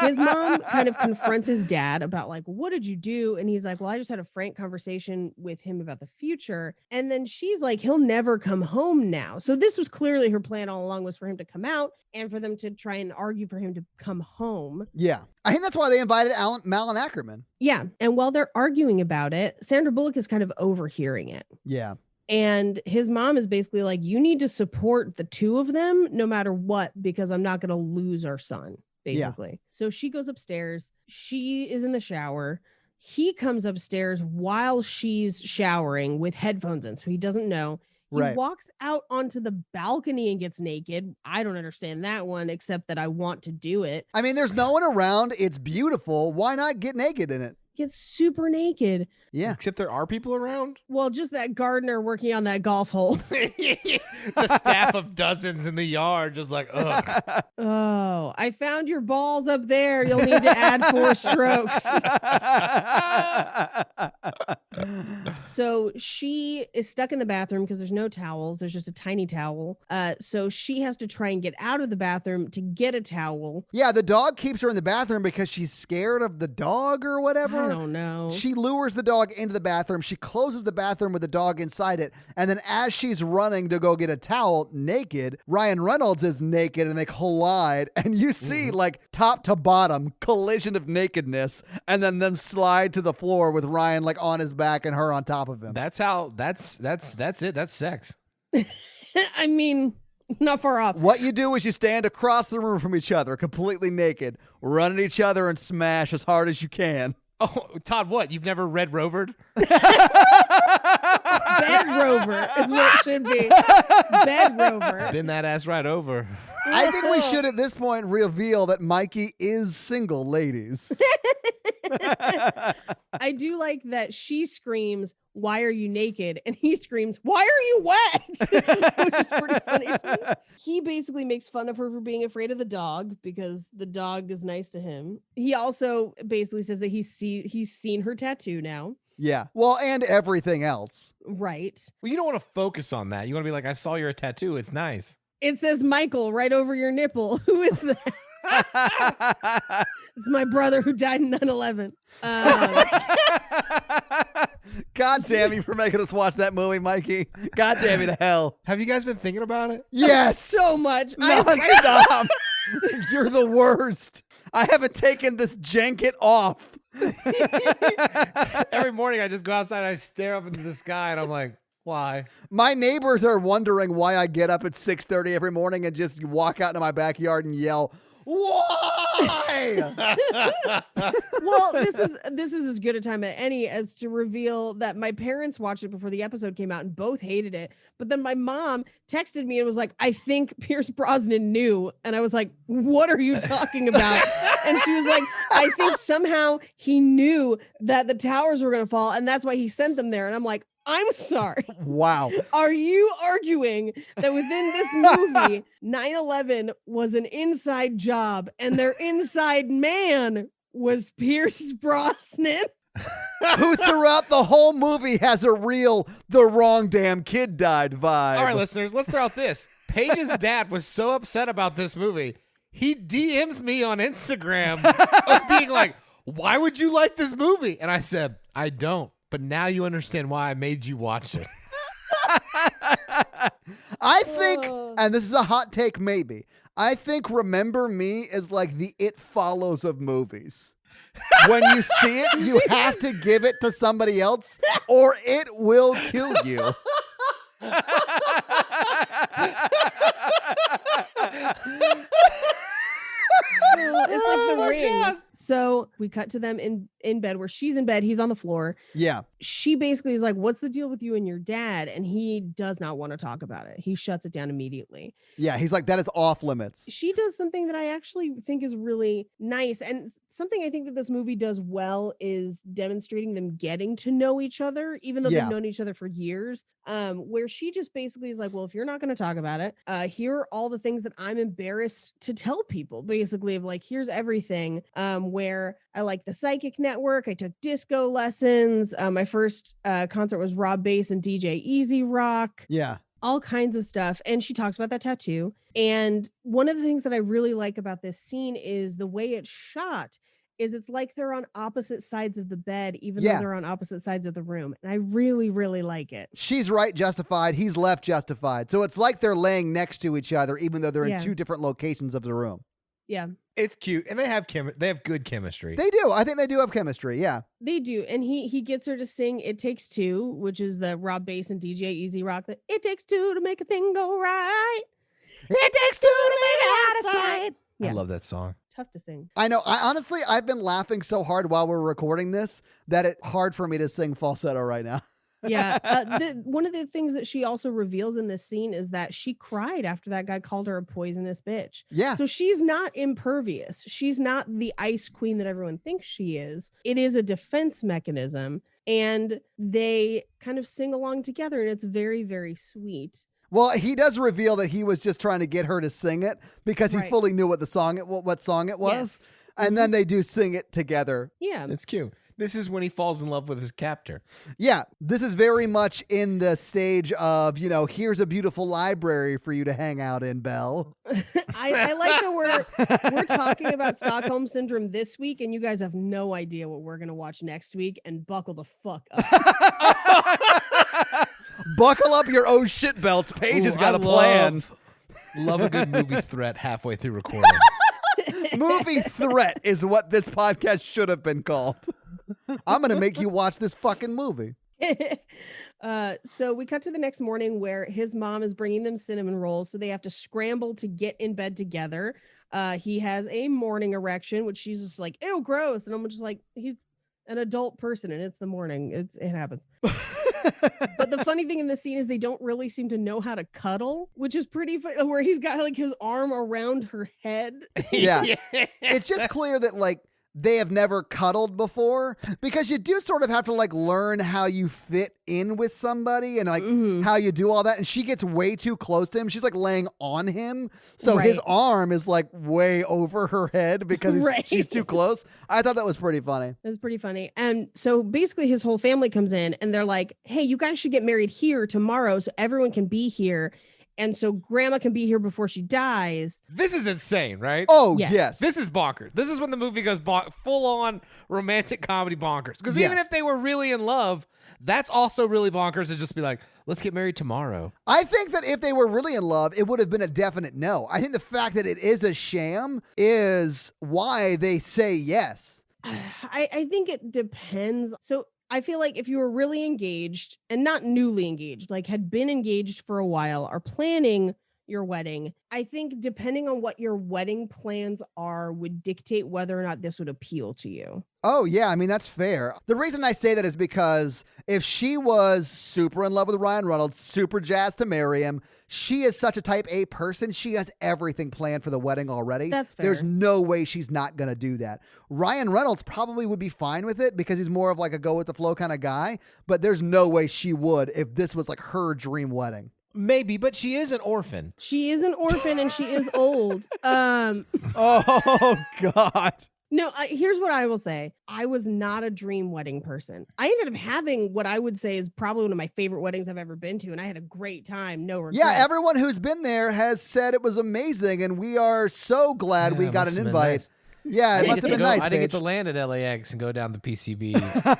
His mom kind of confronts his dad about like, what did you do? And he's like, well, I just had a frank conversation with him about the future. And then she's like, he'll never come home now. So this was clearly her plan all along, was for him to come out and for them to try and argue for him to come home. Yeah. I think that's why they invited Malin Ackerman. Yeah. And while they're arguing about it, Sandra Bullock is kind of overhearing it. Yeah. And his mom is basically like, you need to support the two of them no matter what, because I'm not going to lose our son, basically. Yeah. So she goes upstairs. She is in the shower. He comes upstairs while she's showering with headphones in, so he doesn't know. He walks out onto the balcony and gets naked. I don't understand that one, except that I want to do it. I mean, there's no one around. It's beautiful. Why not get naked in it? Gets super naked. Yeah. Except there are people around. Well, just that gardener working on that golf hole. The staff of dozens in the yard, just like, ugh. Oh, I found your balls up there. You'll need to add 4 strokes. So she is stuck in the bathroom because there's no towels. There's just a tiny towel. So she has to try and get out of the bathroom to get a towel. Yeah, the dog keeps her in the bathroom because she's scared of the dog or whatever. I don't know. She lures the dog into the bathroom. She closes the bathroom with the dog inside it. And then as she's running to go get a towel naked, Ryan Reynolds is naked and they collide. And you see like top to bottom collision of nakedness and then them slide to the floor with Ryan like on his back and her on top of him. That's it. That's sex. I mean, not far off. What you do is you stand across the room from each other, completely naked, run at each other and smash as hard as you can. Oh, Todd, what? You've never Red Rovered? Bed Rover is what it should be. Bed Rover. Bend that ass right over. I think we should at this point reveal that Mikey is single, ladies. I do like that she screams, "Why are you naked?" And he screams, "Why are you wet?" Which is pretty funny to me. He basically makes fun of her for being afraid of the dog because the dog is nice to him. He also basically says that he's seen her tattoo now. Yeah. Well, and everything else. Right. Well, you don't want to focus on that. You want to be like, I saw your tattoo. It's nice. It says Michael right over your nipple. Who is that? It's my brother who died in 9/11. God damn you for making us watch that movie, Mikey. God damn you to hell. Have you guys been thinking about it? Yes. So much. Non-stop. You're the worst. I haven't taken this janket off. Every morning I just go outside and I stare up into the sky and I'm like, why? My neighbors are wondering why I get up at 6:30 every morning and just walk out into my backyard and yell, why? Well, this is as good a time as any as to reveal that my parents watched it before the episode came out and both hated it. But then my mom texted me and was like, I think Pierce Brosnan knew. And I was like, what are you talking about? And she was like, I think somehow he knew that the towers were going to fall and that's why he sent them there. And I'm like, I'm sorry. Wow. Are you arguing that within this movie, 9/11 was an inside job and their inside man was Pierce Brosnan? Who throughout the whole movie has a real the wrong damn kid died vibe. All right, listeners, let's throw out this. Paige's dad was so upset about this movie. He DMs me on Instagram of being like, why would you like this movie? And I said, I don't. But now you understand why I made you watch it. I think, and this is a hot take maybe, I think Remember Me is like the It Follows of movies. When you see it, you have to give it to somebody else or it will kill you. It's like the Ring. God. So we cut to them in bed where she's in bed. He's on the floor. Yeah. She basically is like, what's the deal with you and your dad? And he does not want to talk about it. He shuts it down immediately. Yeah. He's like, that is off limits. She does something that I actually think is really nice. And something I think that this movie does well is demonstrating them getting to know each other, even though they've known each other for years. Where she just basically is like, well, if you're not going to talk about it, here are all the things that I'm embarrassed to tell people, basically, of like, here's everything. Where I like the Psychic Network. I took disco lessons. My first concert was Rob Bass and DJ Easy Rock. Yeah. all kinds of stuff. And she talks about that tattoo. And one of the things that I really like about this scene is the way it's shot is it's like they're on opposite sides of the bed, even though they're on opposite sides of the room. And I really, really like it. She's right, justified. He's left, justified. So it's like they're laying next to each other, even though they're in two different locations of the room. Yeah. It's cute. And they have good chemistry. They do. I think they do have chemistry. Yeah. They do. And he gets her to sing It Takes Two, which is the Rob Bass and DJ Easy Rock. It takes two to make a thing go right. It takes two to make it out of sight. Yeah. I love that song. Tough to sing. I know. I've been laughing so hard while we're recording this that it's hard for me to sing falsetto right now. Yeah. One of the things that she also reveals in this scene is that she cried after that guy called her a poisonous bitch. Yeah. So she's not impervious. She's not the ice queen that everyone thinks she is. It is a defense mechanism. And they kind of sing along together, and it's very, very sweet. Well, he does reveal that he was just trying to get her to sing it because he fully knew what song it was. Yes. And then they do sing it together. Yeah. It's cute. This is when he falls in love with his captor. Yeah. This is very much in the stage of, here's a beautiful library for you to hang out in, Belle. I like that we're talking about Stockholm Syndrome this week, and you guys have no idea what we're going to watch next week, and buckle the fuck up. Buckle up your oh shit belts. Paige has got a plan. Love a good movie threat halfway through recording. Movie threat is what this podcast should have been called. I'm going to make you watch this fucking movie. So we cut to the next morning where his mom is bringing them cinnamon rolls. So they have to scramble to get in bed together. He has a morning erection, which she's just like, ew, gross. And I'm just like, he's an adult person and it's the morning. It happens. But the funny thing in the scene is they don't really seem to know how to cuddle, which is pretty funny, where he's got like his arm around her head. Yeah. It's just clear that like they have never cuddled before, because you do sort of have to like learn how you fit in with somebody and like how you do all that. And she gets way too close to him. She's like laying on him. So his arm is like way over her head because she's too close. I thought that was pretty funny. It was pretty funny. And so basically his whole family comes in and they're like, hey, you guys should get married here tomorrow so everyone can be here. And so grandma can be here before she dies. This is insane, right? Oh, yes. This is bonkers. This is when the movie goes full-on romantic comedy bonkers. Because even if they were really in love, that's also really bonkers to just be like, let's get married tomorrow. I think that if they were really in love, it would have been a definite no. I think the fact that it is a sham is why they say yes. I think it depends. So I feel like if you were really engaged and not newly engaged, like had been engaged for a while, are planning your wedding, I think depending on what your wedding plans are would dictate whether or not this would appeal to you. Oh, yeah. I mean, that's fair. The reason I say that is because if she was super in love with Ryan Reynolds, super jazzed to marry him, she is such a type A person. She has everything planned for the wedding already. That's fair. There's no way she's not going to do that. Ryan Reynolds probably would be fine with it because he's more of like a go with the flow kind of guy. But there's no way she would if this was like her dream wedding. Maybe, but she is an orphan. She is an orphan and she is old. Oh, God. No, here's what I will say. I was not a dream wedding person. I ended up having what I would say is probably one of my favorite weddings I've ever been to, and I had a great time. No regrets. Yeah, everyone who's been there has said it was amazing, and we are so glad we got an invite. Nice. Yeah, it must have been nice. I didn't get to land at LAX and go down the PCB.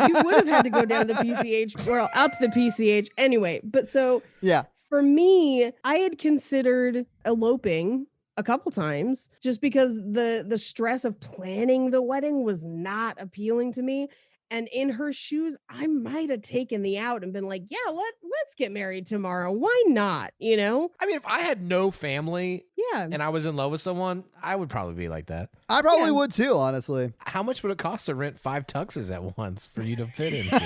You would have had to go down the PCH or up the PCH anyway. But so yeah, for me, I had considered eloping a couple times just because the stress of planning the wedding was not appealing to me. And in her shoes, I might have taken the out and been like, yeah, let's get married tomorrow. Why not? You know? I mean, if I had no family yeah, and I was in love with someone, I would probably be like that. I probably would too, honestly. How much would it cost to rent 5 tuxes at once for you to fit into? The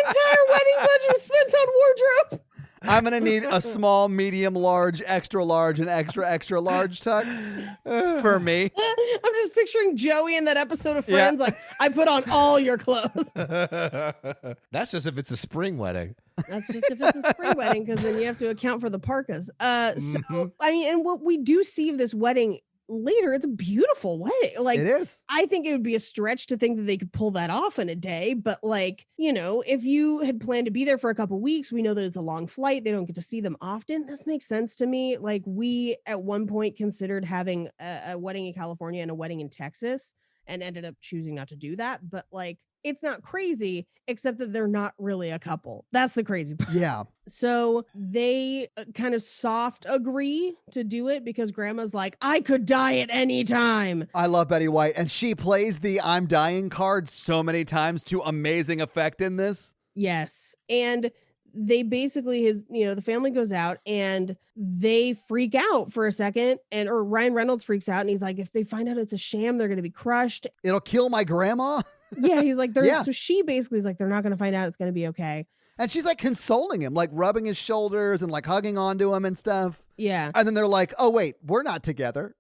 entire wedding budget was spent on wardrobe. I'm going to need a small, medium, large, extra large, and extra, extra large tux for me. I'm just picturing Joey in that episode of Friends. Like, I put on all your clothes. That's just if it's a spring wedding. That's just if it's a spring wedding, because then you have to account for the parkas. So, I mean, and what we do see of this wedding later, it's a beautiful wedding. Like, It is. I think it would be a stretch to think that they could pull that off in a day. But like, if you had planned to be there for a couple weeks, we know that it's a long flight. They don't get to see them often. This makes sense to me. Like, we at one point considered having a wedding in California and a wedding in Texas and ended up choosing not to do that. But like, it's not crazy, except that they're not really a couple. That's the crazy part. Yeah. So they kind of soft agree to do it because grandma's like, I could die at any time. I love Bettie White. And she plays the I'm dying card so many times to amazing effect in this. Yes. And they basically, the family goes out and they freak out for a second, or Ryan Reynolds freaks out and he's like, if they find out it's a sham, they're going to be crushed. It'll kill my grandma. Yeah. He's like, Yeah. So she basically is like, they're not going to find out. It's going to be okay. And she's like consoling him, like rubbing his shoulders and like hugging onto him and stuff. Yeah. And then they're like, oh, wait, we're not together.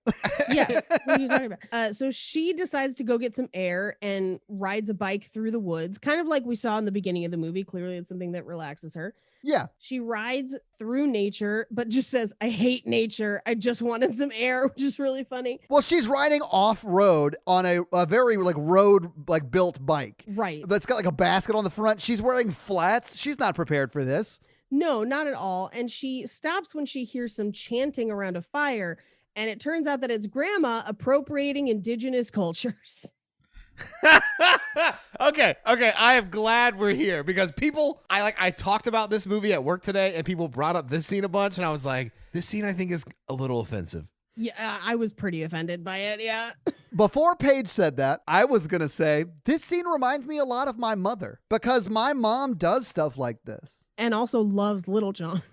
Yeah. What are you talking about? So she decides to go get some air and rides a bike through the woods, kind of like we saw in the beginning of the movie. Clearly, it's something that relaxes her. Yeah. She rides through nature, but just says, I hate nature. I just wanted some air, which is really funny. Well, she's riding off-road on a very like road like built bike. Right. That's got like a basket on the front. She's wearing flats. She's not prepared for this. No, not at all. And she stops when she hears some chanting around a fire. And it turns out that it's grandma appropriating indigenous cultures. Okay. I am glad we're here because I talked about this movie at work today and people brought up this scene a bunch and I was like, this scene I think is a little offensive. Yeah, I was pretty offended by it. Yeah. Before Paige said that, I was going to say, this scene reminds me a lot of my mother because my mom does stuff like this. And also loves Little John.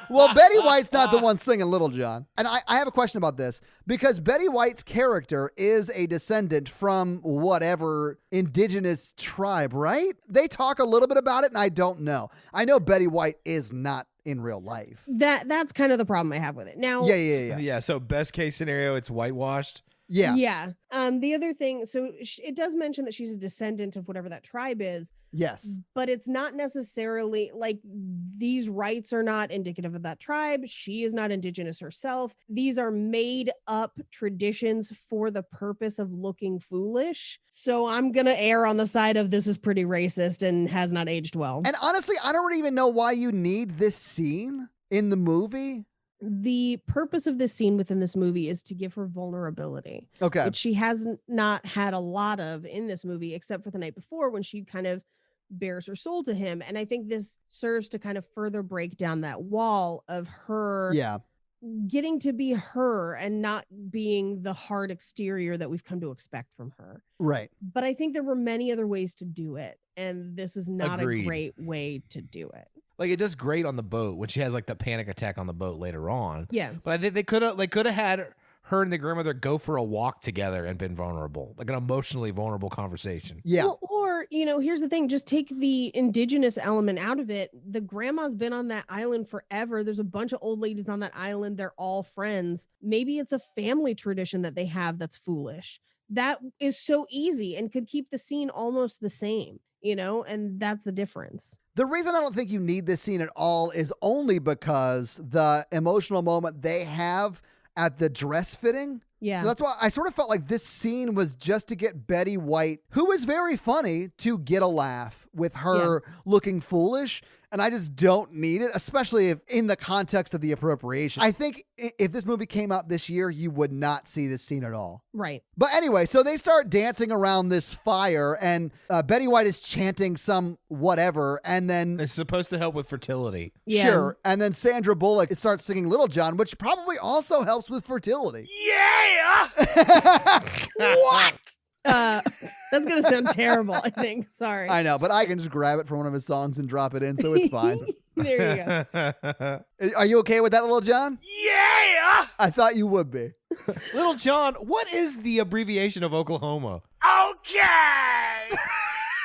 Well, Bettie White's not the one singing Little John. And I have a question about this because Bettie White's character is a descendant from whatever indigenous tribe, right? They talk a little bit about it and I don't know. I know Bettie White is not in real life. That's kind of the problem I have with it. Now, Yeah. So best case scenario, it's whitewashed. Yeah. Yeah. The other thing, so it does mention that she's a descendant of whatever that tribe is, Yes. but it's not necessarily like these rites are not indicative of that tribe. She is not indigenous herself. These are made up traditions for the purpose of looking foolish. So I'm going to err on the side of this is pretty racist and has not aged well. And honestly, I don't even know why you need this scene in the movie. The purpose of this scene within this movie is to give her vulnerability, Okay. which she has not had a lot of in this movie, except for the night before when she kind of bears her soul to him. And I think this serves to kind of further break down that wall of her getting to be her and not being the hard exterior that we've come to expect from her. Right. But I think there were many other ways to do it. And this is not Agreed. a great way to do it. Like it does great on the boat when she has like the panic attack on the boat later on. Yeah. But I think they could have had her and the grandmother go for a walk together and been vulnerable, like an emotionally vulnerable conversation. Yeah. Well, or, here's the thing, just take the indigenous element out of it. The grandma's been on that island forever. There's a bunch of old ladies on that island. They're all friends. Maybe it's a family tradition that they have that's foolish. That is so easy and could keep the scene almost the same, and that's the difference. The reason I don't think you need this scene at all is only because the emotional moment they have at the dress fitting. Yeah. So that's why I sort of felt like this scene was just to get Bettie White, who is very funny, to get a laugh with her looking foolish. And I just don't need it, especially if in the context of the appropriation. I think if this movie came out this year, you would not see this scene at all. Right. But anyway, so they start dancing around this fire and Bettie White is chanting some whatever. And then It's supposed to help with fertility. Yeah. Sure. And then Sandra Bullock starts singing Little John, which probably also helps with fertility. Yeah. What? That's going to sound terrible, I think. Sorry. I know, but I can just grab it from one of his songs and drop it in, so it's fine. There you go. Are you okay with that, Little John? Yeah. I thought you would be. Little John, what is the abbreviation of Oklahoma? Okay.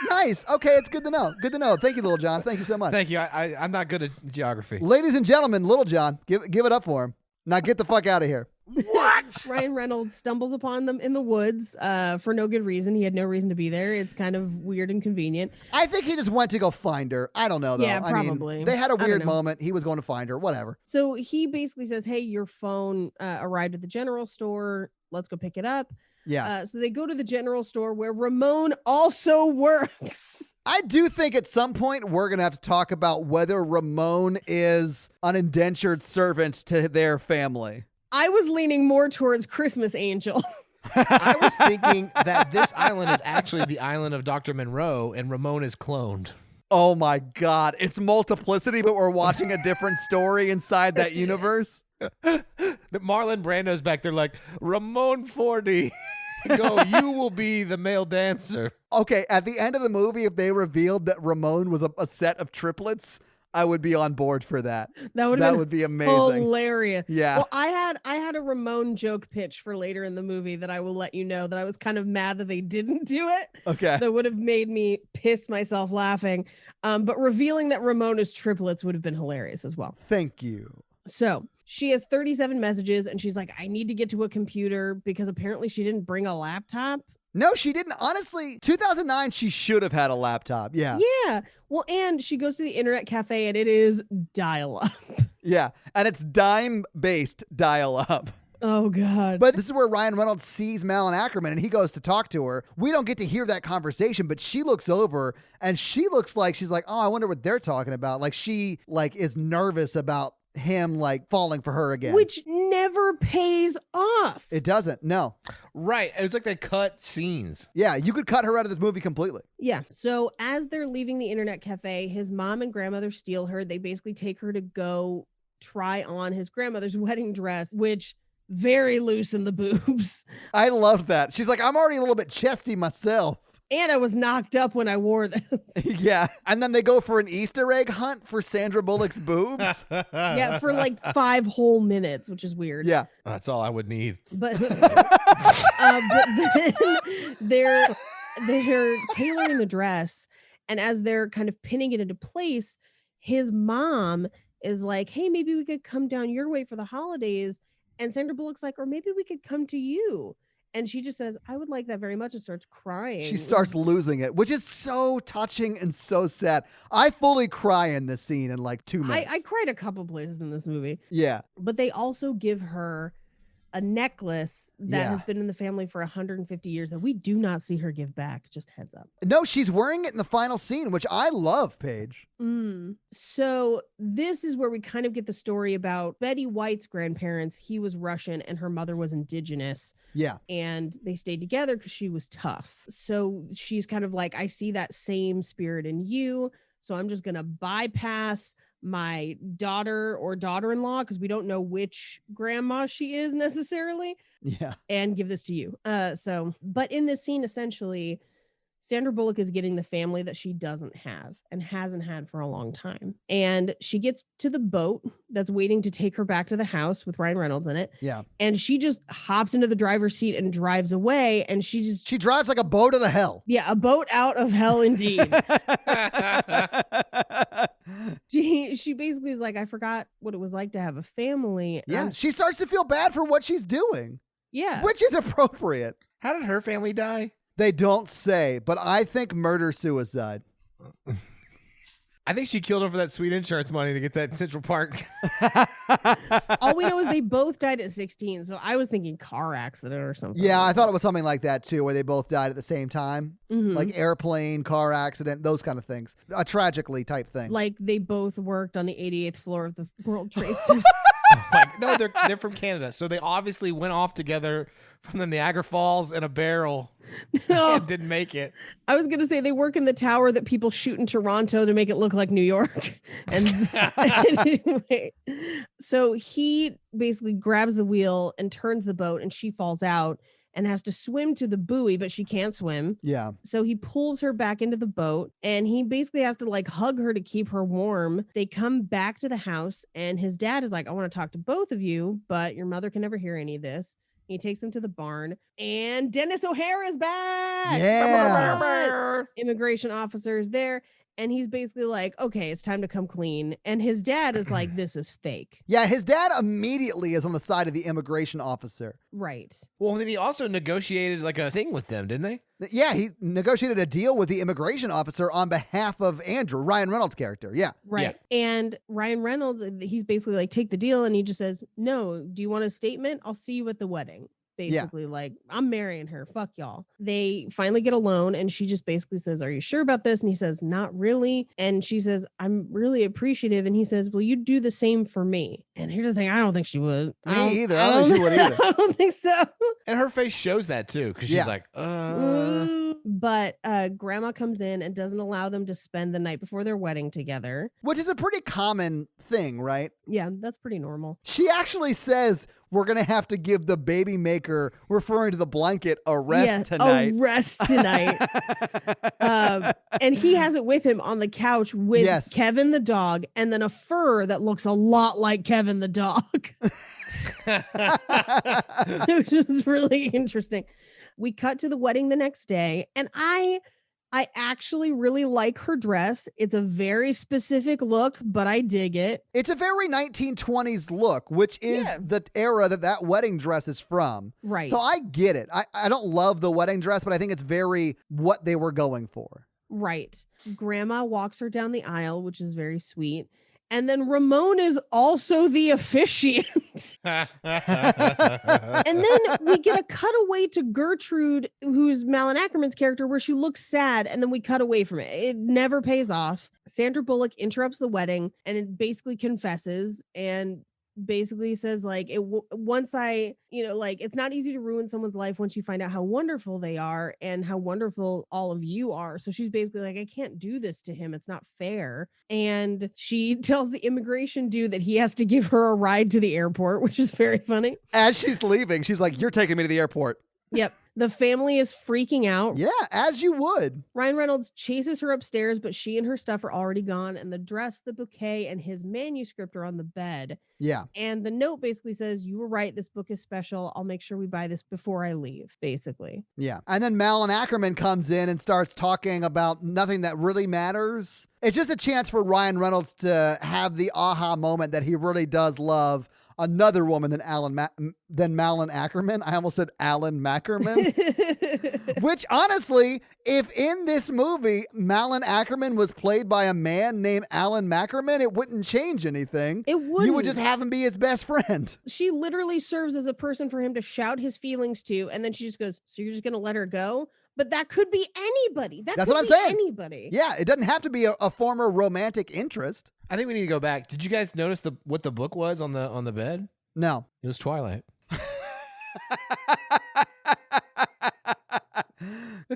Nice. Okay, it's good to know. Good to know. Thank you, Little John. Thank you so much. Thank you. I'm not good at geography. Ladies and gentlemen, Little John, give it up for him. Now get the fuck out of here. What? Ryan Reynolds stumbles upon them in the woods for no good reason. He had no reason to be there. It's kind of weird and convenient. I think he just went to go find her. I don't know, though. Yeah, I mean, probably. they had a I don't weird know. moment. He was going to find her. Whatever. So he basically says, hey, your phone arrived at the general store. Let's go pick it up. Yeah. So they go to the general store where Ramon also works. I do think at some point we're going to have to talk about whether Ramon is an indentured servant to their family. I was leaning more towards Christmas Angel. I was thinking that this island is actually the island of Dr. Monroe and Ramon is cloned. Oh my God. It's multiplicity, but we're watching a different story inside that universe. The Marlon Brando's back there like, Ramon 40. Go, you will be the male dancer. Okay, at the end of the movie, if they revealed that Ramon was a set of triplets, I would be on board for that. That would be amazing. Hilarious. Yeah. Well, I had a Ramon joke pitch for later in the movie that I will let you know that I was kind of mad that they didn't do it. Okay. That would have made me piss myself laughing. But revealing that Ramon is triplets would have been hilarious as well. Thank you. So she has 37 messages and she's like, I need to get to a computer because apparently she didn't bring a laptop. No, she didn't. Honestly, 2009, she should have had a laptop. Yeah. Yeah. Well, and she goes to the internet cafe and it is dial-up. Yeah. And it's dime-based dial-up. Oh, God. But this is where Ryan Reynolds sees Malin Ackerman and he goes to talk to her. We don't get to hear that conversation, but she looks over and she looks like she's like, oh, I wonder what they're talking about. Like she is nervous about him falling for her again. Which never pays off. It doesn't. No. Right. It was like they cut scenes. Yeah, you could cut her out of this movie completely. Yeah. So as they're leaving the internet cafe, his mom and grandmother steal her. They basically take her to go try on his grandmother's wedding dress, which very loose in the boobs. I love that. She's like, I'm already a little bit chesty myself. And I was knocked up when I wore this. Yeah. And then they go for an Easter egg hunt for Sandra Bullock's boobs. Yeah, for 5 whole minutes, which is weird. Yeah. That's all I would need. But, but then they're tailoring the dress. And as they're kind of pinning it into place, his mom is like, hey, maybe we could come down your way for the holidays. And Sandra Bullock's like, or maybe we could come to you. And she just says, I would like that very much, and starts crying. She starts losing it, which is so touching and so sad. I fully cry in this scene in 2 minutes. I cried a couple places in this movie. Yeah. But they also give her a necklace that has been in the family for 150 years that we do not see her give back. Just heads up. No, she's wearing it in the final scene, which I love, Paige. So this is where we kind of get the story about Bettie White's grandparents. He was Russian and her mother was indigenous. Yeah. And they stayed together because she was tough. So she's kind of like, I see that same spirit in you. So I'm just going to bypass my daughter or daughter-in-law, because we don't know which grandma she is necessarily. Yeah. And give this to you. But in this scene, essentially, Sandra Bullock is getting the family that she doesn't have and hasn't had for a long time. And she gets to the boat that's waiting to take her back to the house with Ryan Reynolds in it. Yeah. And she just hops into the driver's seat and drives away. And she drives like a boat out of hell. Yeah, a boat out of hell indeed. She basically is like, I forgot what it was like to have a family. Yeah. She starts to feel bad for what she's doing. Yeah. Which is appropriate. How did her family die? They don't say, but I think murder-suicide. I think she killed him for that sweet insurance money to get that Central Park. All we know is they both died at 16. So I was thinking car accident or something. Yeah, I thought it was something like that too, where they both died at the same time. Like airplane, car accident, those kind of things. A tragically type thing. Like they both worked on the 88th floor of the World Trade Center. No, they're from Canada. So they obviously went off together from the Niagara Falls in a barrel and didn't make it. I was going to say they work in the tower that people shoot in Toronto to make it look like New York. And anyway, so he basically grabs the wheel and turns the boat and she falls out and has to swim to the buoy, but she can't swim. Yeah. So he pulls her back into the boat and he basically has to hug her to keep her warm. They come back to the house and his dad is like, I want to talk to both of you, but your mother can never hear any of this. He takes them to the barn and Dennis O'Hare is back. Yeah. Immigration officer is there. And he's basically like, okay, it's time to come clean. And his dad is like, this is fake. Yeah, his dad immediately is on the side of the immigration officer. Right. Well, then he also negotiated like a thing with them, didn't they? Yeah, he negotiated a deal with the immigration officer on behalf of Andrew, Ryan Reynolds' character. Yeah. Right. Yeah. And Ryan Reynolds, he's basically like, take the deal. And he just says, no, do you want a statement? I'll see you at the wedding. Basically, like, I'm marrying her. Fuck y'all. They finally get alone, and she just basically says, are you sure about this? And he says, not really. And she says, I'm really appreciative. And he says, well, you do the same for me. And here's the thing, I don't think she would. Me either. I don't think she would either. I don't think so. And her face shows that too, because she's like, But grandma comes in and doesn't allow them to spend the night before their wedding together. Which is a pretty common thing, right? Yeah, that's pretty normal. She actually says, we're going to have to give the baby maker, referring to the blanket, a rest tonight. A rest tonight. And he has it with him on the couch with Kevin the dog, and then a fur that looks a lot like Kevin the dog. Which was really interesting. We cut to the wedding the next day, and I actually really like her dress. It's a very specific look, but I dig it. It's a very 1920s look, which is the era that wedding dress is from. Right. So I get it. I don't love the wedding dress, but I think it's very what they were going for. Right. Grandma walks her down the aisle, which is very sweet. And then Ramon is also the officiant. And then we get a cutaway to Gertrude, who's Malin Ackerman's character, where she looks sad, and then we cut away from it. It never pays off. Sandra Bullock interrupts the wedding, and it basically confesses and basically says, like, once I, like, it's not easy to ruin someone's life once you find out how wonderful they are and how wonderful all of you are. So she's basically like, I can't do this to him. It's not fair. And she tells the immigration dude that he has to give her a ride to the airport, which is very funny. As she's leaving, she's like, you're taking me to the airport. Yep. The family is freaking out. Yeah, as you would. Ryan Reynolds chases her upstairs, but she and her stuff are already gone. And the dress, the bouquet, and his manuscript are on the bed. Yeah. And the note basically says, you were right. This book is special. I'll make sure we buy this before I leave, basically. Yeah. And then Malin Ackerman comes in and starts talking about nothing that really matters. It's just a chance for Ryan Reynolds to have the aha moment that he really does love another woman than Malin Ackerman. I almost said Alan Mackerman. Which, honestly, if in this movie Malin Ackerman was played by a man named Alan Mackerman, it wouldn't change anything. It wouldn't. You would just have him be his best friend. She literally serves as a person for him to shout his feelings to, and then she just goes, so you're just going to let her go? But that could be anybody. That's what I'm saying. Anybody. Yeah, it doesn't have to be a former romantic interest. I think we need to go back. Did you guys notice what the book was on the bed? No. It was Twilight.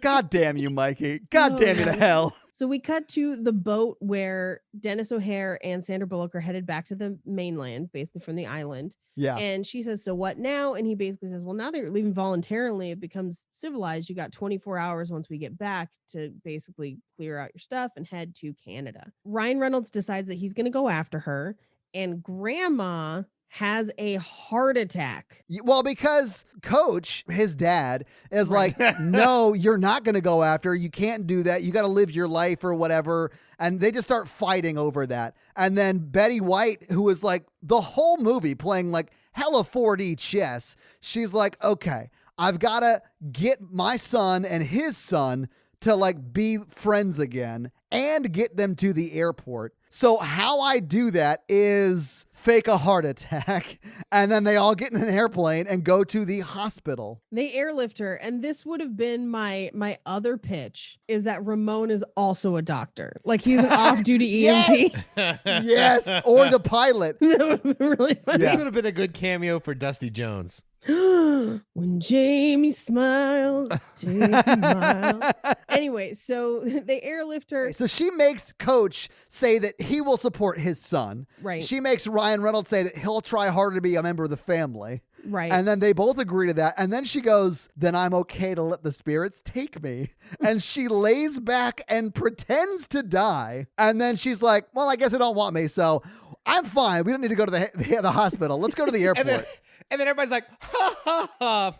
God damn you, Mikey. God damn you to hell. So we cut to the boat where Dennis O'Hare and Sandra Bullock are headed back to the mainland, basically from the island. Yeah. And she says, so what now? And he basically says, well, now that you're leaving voluntarily, it becomes civilized. You got 24 hours once we get back to basically clear out your stuff and head to Canada. Ryan Reynolds decides that he's going to go after her, and Grandma has a heart attack. Well, because Coach, his dad, is like, no, you're not going to go after her. You can't do that. You got to live your life or whatever. And they just start fighting over that. And then Bettie White, who is like the whole movie playing like hella 4D chess, she's like, okay, I've got to get my son and his son to like be friends again and get them to the airport. So how I do that is fake a heart attack, and then they all get in an airplane and go to the hospital. They airlift her, and this would have been my other pitch, is that Ramon is also a doctor. Like, he's an off-duty EMT. Yes, or the pilot. That would have been really funny. This would have been a good cameo for Dusty Jones. When Jamie smiles, Jamie smiles. Anyway, so they airlift her. So she makes Coach say that he will support his son. Right. She makes Ryan Reynolds say that he'll try harder to be a member of the family. Right. And then they both agree to that. And then she goes, then I'm okay to let the spirits take me. And she lays back and pretends to die. And then she's like, well, I guess they don't want me, so I'm fine. We don't need to go to the hospital. Let's go to the airport. And then everybody's like, ha, ha, ha.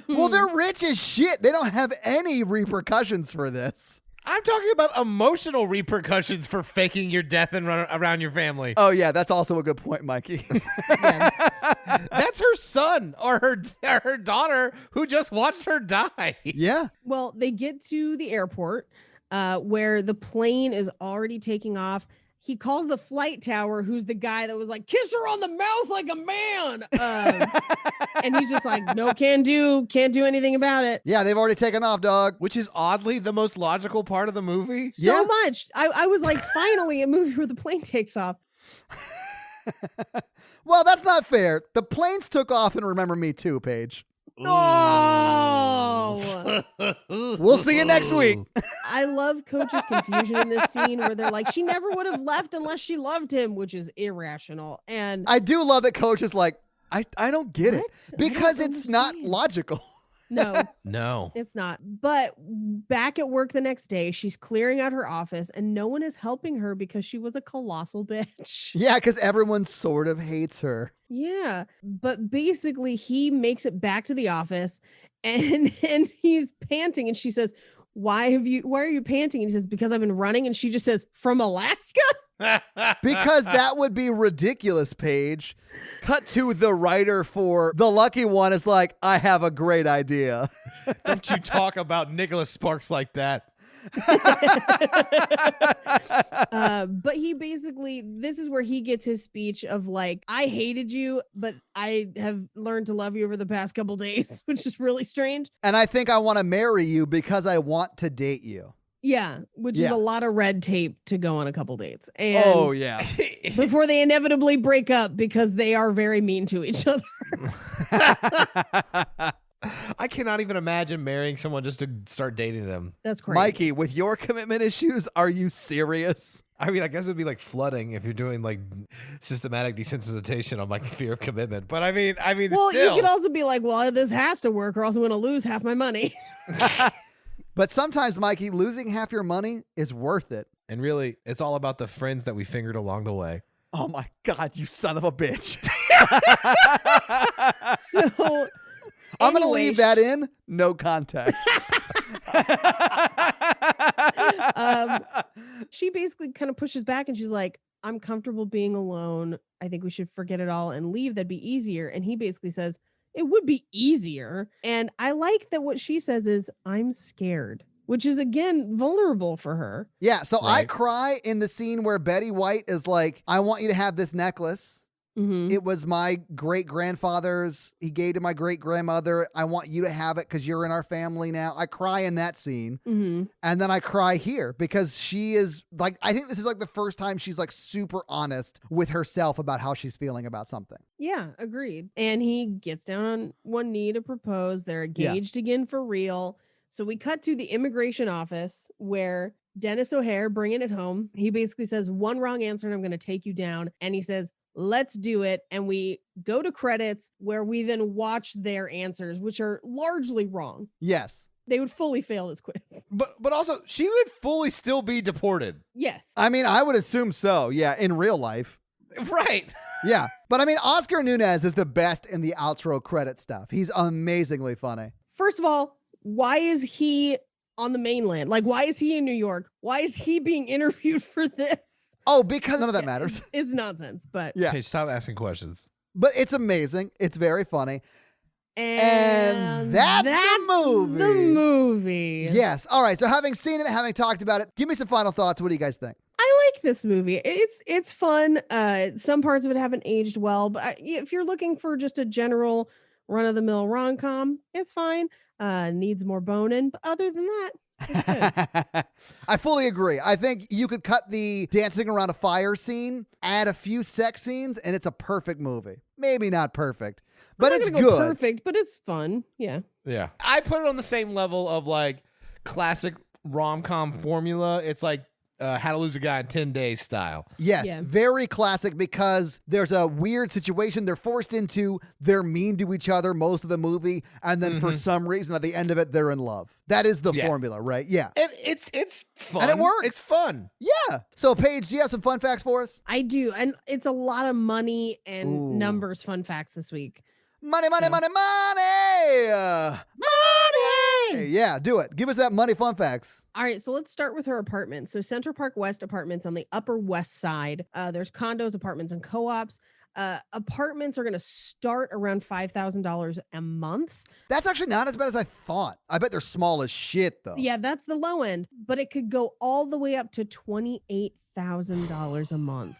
Well, they're rich as shit. They don't have any repercussions for this. I'm talking about emotional repercussions for faking your death and run around your family. Oh, yeah, that's also a good point, Mikey. That's her son or her daughter who just watched her die. Yeah. Well, they get to the airport where the plane is already taking off. He calls the flight tower, who's the guy that was like, kiss her on the mouth like a man. And he's just like, no, can't do anything about it. Yeah, they've already taken off, dog. Which is oddly the most logical part of the movie. So much. I was like, finally, a movie where the plane takes off. Well, that's not fair. The planes took off in Remember Me Too, Paige. No. We'll see you next week. I love Coach's confusion in this scene where they're like, she never would have left unless she loved him, which is irrational. And I do love that Coach is like, I don't get it. What? Because I don't it's not understand. logical. no, it's not. But back at work the next day, she's clearing out her office and no one is helping her because she was a colossal bitch. Yeah, because everyone sort of hates her. Yeah. But basically he makes it back to the office and he's panting and she says, why are you panting? And he says, because I've been running. And she just says, from Alaska? Because that would be ridiculous, Paige. Cut to the writer for The Lucky One is like, I have a great idea. Don't you talk about Nicholas Sparks like that. But he basically, this is where he gets his speech of like, I hated you, but I have learned to love you over the past couple days, which is really strange. And I think I want to marry you because I want to date you. Yeah, which is Yeah. a lot of red tape to go on a couple dates. And Oh, yeah. before they inevitably break up because they are very mean to each other. I cannot even imagine marrying someone just to start dating them. That's crazy. Mikey, with your commitment issues, are you serious? I mean, I guess it would be like flooding if you're doing like systematic desensitization on like fear of commitment. But I mean, Well, still. you could also be like, well, this has to work or else I'm going to lose half my money. But sometimes, Mikey, losing half your money is worth it. And really, it's all about the friends that we fingered along the way. Oh, my God, you son of a bitch. So I'm going to anyway, leave that in. No context. she basically kind of pushes back and she's like, I'm comfortable being alone. I think we should forget it all and leave. That'd be easier. And he basically says, it would be easier. And I like that what she says is, I'm scared, which is, again, vulnerable for her. Yeah, so I Right. cry in the scene where Bettie White is like, I want you to have this necklace. Mm-hmm. It was my great-grandfather's. He gave to my great-grandmother. I want you to have it because you're in our family now. I cry in that scene. Mm-hmm. And then I cry here because she is like, I think this is like the first time she's like super honest with herself about how she's feeling about something. Yeah, agreed. And he gets down on one knee to propose. They're engaged again for real. So we cut to the immigration office where Dennis O'Hare, bringing it home, he basically says, one wrong answer and I'm going to take you down. And he says, let's do it. And we go to credits where we then watch their answers, which are largely wrong. Yes. They would fully fail this quiz. But also, she would fully still be deported. Yes. I mean, I would assume so. Yeah. In real life. Right. Yeah. But I mean, Oscar Nunez is the best in the outro credit stuff. He's amazingly funny. First of all, why is he on the mainland? Like, why is he in New York? Why is he being interviewed for this? Oh, because none of that matters. It's nonsense, but Yeah. Okay, stop asking questions. But it's amazing. It's very funny. And that's the movie. The movie. Yes. All right. So having seen it, having talked about it, give me some final thoughts. What do you guys think? I like this movie. It's fun. Some parts of it haven't aged well, but if you're looking for just a general run-of-the-mill rom-com, it's fine. Needs more boning, but other than that, it's good. I fully agree. I think you could cut the dancing around a fire scene, add a few sex scenes, and it's a perfect movie. Maybe not perfect, but I'm not it's gonna go good. perfect, but it's fun. Yeah. Yeah. I put it on the same level of like classic rom-com formula. It's like How to Lose a Guy in 10 Days style. Yes, Yeah. very classic because there's a weird situation they're forced into. They're mean to each other most of the movie, and then for some reason at the end of it, they're in love. That is the Yeah. formula, right? Yeah. And it's fun. And it works. It's fun. Yeah. So, Paige, do you have some fun facts for us? I do. And it's a lot of money and Ooh. numbers fun facts this week. Money, money, Yeah. money, money. Money. Yeah, do it. Give us that money fun facts. All right, so let's start with her apartment. So Central Park West apartments on the Upper West Side. There's condos, apartments, and co-ops. Apartments are going to start around $5,000 a month. That's actually not as bad as I thought. I bet they're small as shit, though. Yeah, that's the low end, but it could go all the way up to $28,000 a month.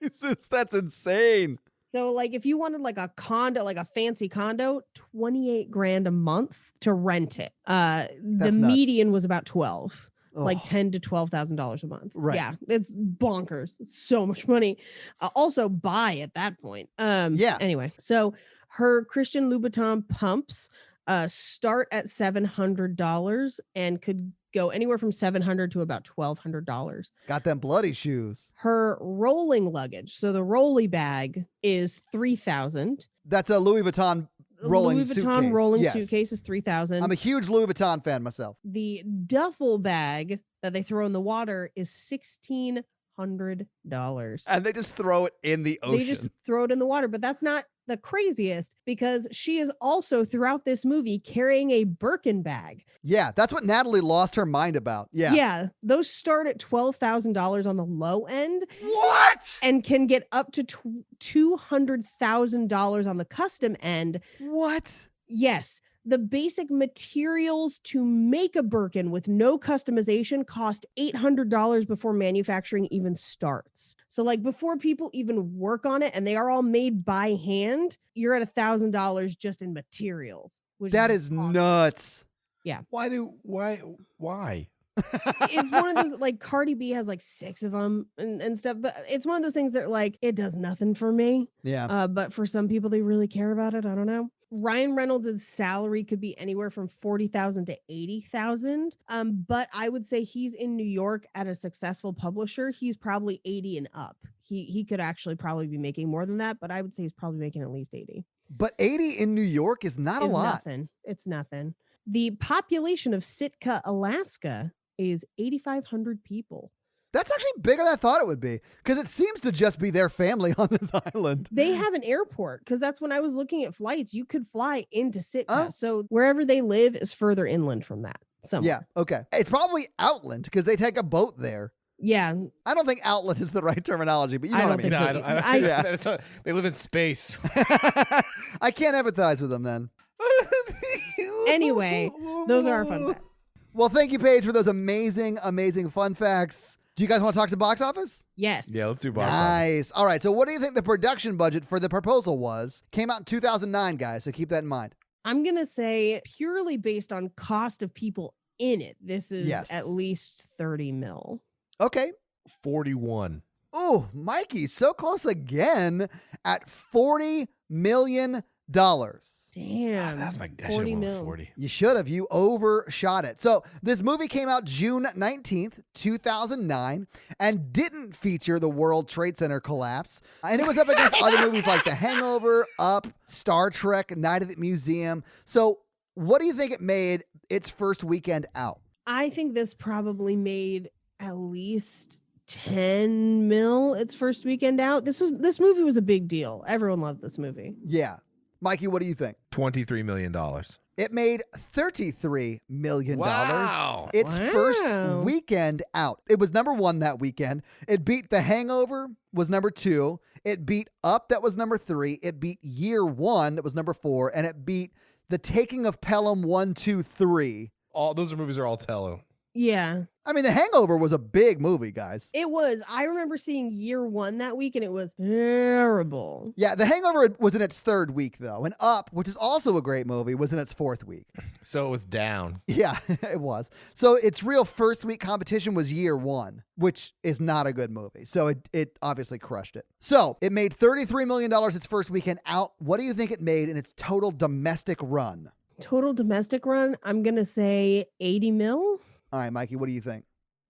Jesus, that's insane. So like if you wanted like a condo, like a fancy condo, 28 grand a month to rent it. The nuts. median was about 12. Like Ugh. $10,000 to $12,000 a month. Right. Yeah, it's bonkers. It's so much money. Also buy at that point. Yeah. Anyway, so her Christian Louboutin pumps start at $700 and could go anywhere from $700 to about $1,200. Got them bloody shoes. Her rolling luggage, so the rolly bag, is $3,000. That's a Louis Vuitton rolling Louis Vuitton suitcase. rolling Yes. suitcase is $3,000. I'm a huge Louis Vuitton fan myself. The duffel bag that they throw in the water is $1,600. And they just throw it in the ocean. They just throw it in the water, but that's not the craziest because she is also throughout this movie carrying a Birkin bag. Yeah, that's what Natalie lost her mind about. Yeah. Yeah, those start at $12,000 on the low end. What? And can get up to $200,000 on the custom end. What? Yes. The basic materials to make a Birkin with no customization cost $800 before manufacturing even starts. So like before people even work on it and they are all made by hand, you're at $1,000 just in materials. That is awesome. Nuts. Yeah. Why? It's one of those, like Cardi B has like 6 of them and stuff, but it's one of those things that like, it does nothing for me. Yeah. But for some people, they really care about it. I don't know. Ryan Reynolds' salary could be anywhere from $40,000 to $80,000. But I would say he's in New York at a successful publisher. He's probably 80 and up. He could actually probably be making more than that, but I would say he's probably making at least 80. But 80 in New York is not a lot. Nothing. It's nothing. The population of Sitka, Alaska is 8,500 people. That's actually bigger than I thought it would be because it seems to just be their family on this island. They have an airport because that's when I was looking at flights. You could fly into Sitka. Oh. So wherever they live is further inland from that. Somewhere. Yeah. Okay. It's probably outland because they take a boat there. Yeah. I don't think outland is the right terminology, but you know I what I don't mean. think No, so. I don't. They live in space. I can't empathize with them then. Anyway, those are our fun facts. Well, thank you, Paige, for those amazing, amazing fun facts. Do you guys want to talk some box office? Yes. Yeah, let's do box office. Nice. All right. So what do you think the production budget for The Proposal was? Came out in 2009, guys. So keep that in mind. I'm going to say purely based on cost of people in it, this is Yes. at least 30 mil. Okay. 41. Ooh, Mikey, so close again at $40 million. Damn. That's my 40 mil. mil. 40. You should have. You overshot it. So this movie came out June 19th, 2009, and didn't feature the World Trade Center collapse. And it was up against other movies like The Hangover, Up, Star Trek, Night at the Museum. So what do you think it made its first weekend out? I think this probably made at least 10 mil its first weekend out. This movie was a big deal. Everyone loved this movie. Yeah. Mikey, what do you think? $23 million. It made $33 million. Wow. Its Wow. first weekend out. It was number 1 that weekend. It beat The Hangover, was number 2. It beat Up, that was number 3. It beat Year One, that was number 4. And it beat The Taking of Pelham 1, 2, 3. All those movies are all Tello. Yeah. I mean, The Hangover was a big movie, guys. It was. I remember seeing Year One that week and it was terrible. Yeah, The Hangover was in its 3rd week, though. And Up, which is also a great movie, was in its 4th week. So it was down. Yeah, it was. So its real first week competition was Year One, which is not a good movie. So it obviously crushed it. So it made $33 million its first weekend out. What do you think it made in its total domestic run? Total domestic run, I'm going to say 80 mil. All right, Mikey, what do you think?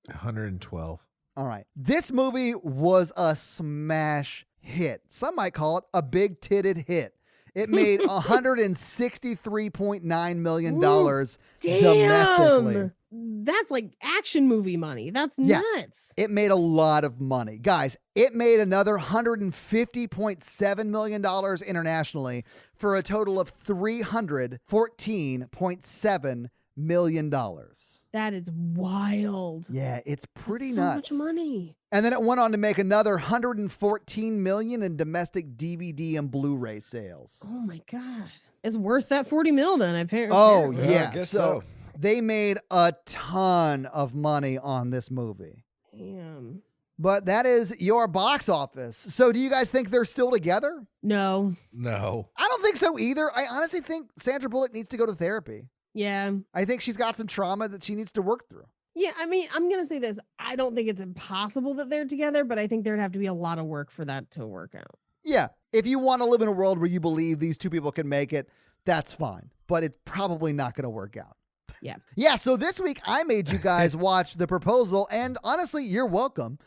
112. All right. This movie was a smash hit. Some might call it a big titted hit. It made $163.9 million domestically. That's like action movie money. That's Yeah. nuts. It made a lot of money. Guys, it made another $150.7 million internationally for a total of $314.7 million. That is wild. Yeah, it's pretty That's nuts. So much money. And then it went on to make another 114 million in domestic DVD and Blu-ray sales. Oh my God. It's worth that 40 mil then, apparently. Oh, Well, I yeah. guess So so. they made a ton of money on this movie. Damn. But that is your box office. So do you guys think they're still together? No. No. I don't think so either. I honestly think Sandra Bullock needs to go to therapy. Yeah. I think she's got some trauma that she needs to work through. Yeah, I mean, I'm going to say this. I don't think it's impossible that they're together, but I think there'd have to be a lot of work for that to work out. Yeah. If you want to live in a world where you believe these two people can make it, that's fine. But it's probably not going to work out. Yeah. Yeah, so this week I made you guys watch The Proposal, and honestly, you're welcome.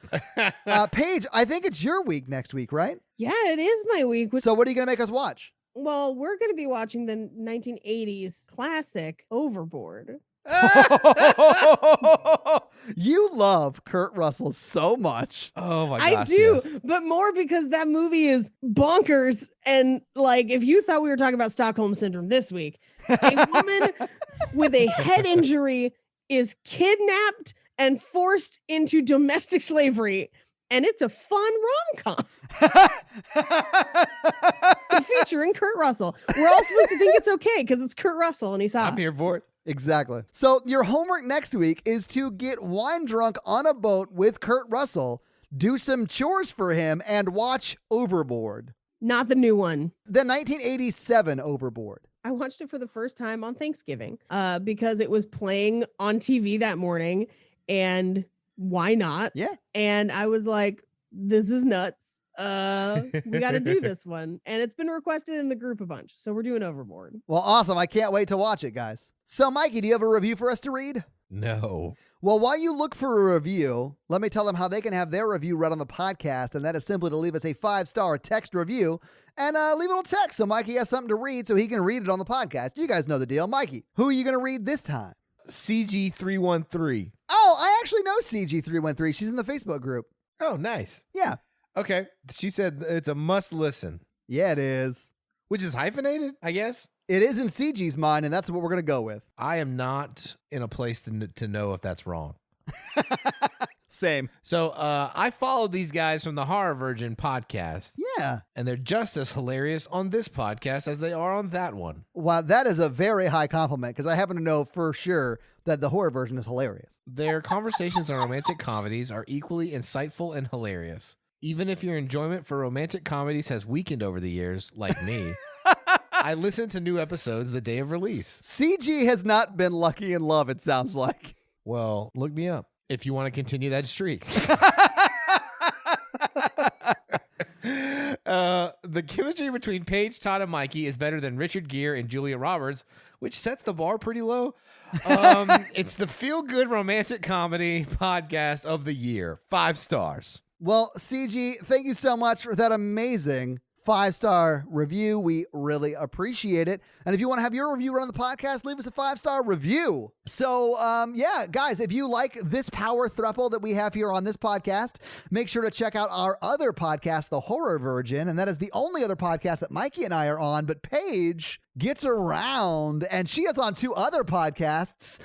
Paige, I think it's your week next week, right? Yeah, it is my week. So what are you going to make us watch? Well, we're going to be watching the 1980s classic Overboard. You love Kurt Russell so much. Oh my gosh. I do, yes. but more because that movie is bonkers. And like, if you thought we were talking about Stockholm Syndrome this week, a woman with a head injury is kidnapped and forced into domestic slavery. And it's a fun rom-com featuring Kurt Russell. We're all supposed to think it's okay because it's Kurt Russell and he's hot. I'm here for it. Exactly. So your homework next week is to get wine drunk on a boat with Kurt Russell, do some chores for him, and watch Overboard. Not the new one. The 1987 Overboard. I watched it for the first time on Thanksgiving because it was playing on TV that morning, and why not? Yeah. And I was like, this is nuts. We got to do this one. And it's been requested in the group a bunch. So we're doing Overboard. Well, awesome. I can't wait to watch it, guys. So, Mikey, do you have a review for us to read? No. Well, while you look for a review, let me tell them how they can have their review read on the podcast, and that is simply to leave us a 5-star text review and leave a little text so Mikey has something to read so he can read it on the podcast. You guys know the deal. Mikey, who are you going to read this time? CG313. Oh, I actually know CG313. She's in the Facebook group. Oh, nice. Yeah. Okay. She said it's a must listen, Yeah, it is. which is hyphenated, I guess. It is in CG's mind, and that's what we're going to go with. I am not in a place to know if that's wrong. Same. So I followed these guys from the Horror Virgin podcast, Yeah. and they're just as hilarious on this podcast as they are on that one. Wow, that is a very high compliment because I happen to know for sure that the horror version is hilarious. Their conversations on romantic comedies are equally insightful and hilarious. Even if your enjoyment for romantic comedies has weakened over the years, like me, I listen to new episodes the day of release. CG has not been lucky in love, it sounds like. Well, look me up if you want to continue that streak. The chemistry between Paige, Todd, and Mikey is better than Richard Gere and Julia Roberts, which sets the bar pretty low. It's the feel-good romantic comedy podcast of the year. 5 stars. Well, CG, thank you so much for that amazing 5-star review. We really appreciate it. And if you want to have your review run on the podcast, leave us a 5-star review. So, yeah, guys, if you like this power throuple that we have here on this podcast, make sure to check out our other podcast, The Horror Virgin. And that is the only other podcast that Mikey and I are on. But Paige gets around, and she is on 2 other podcasts,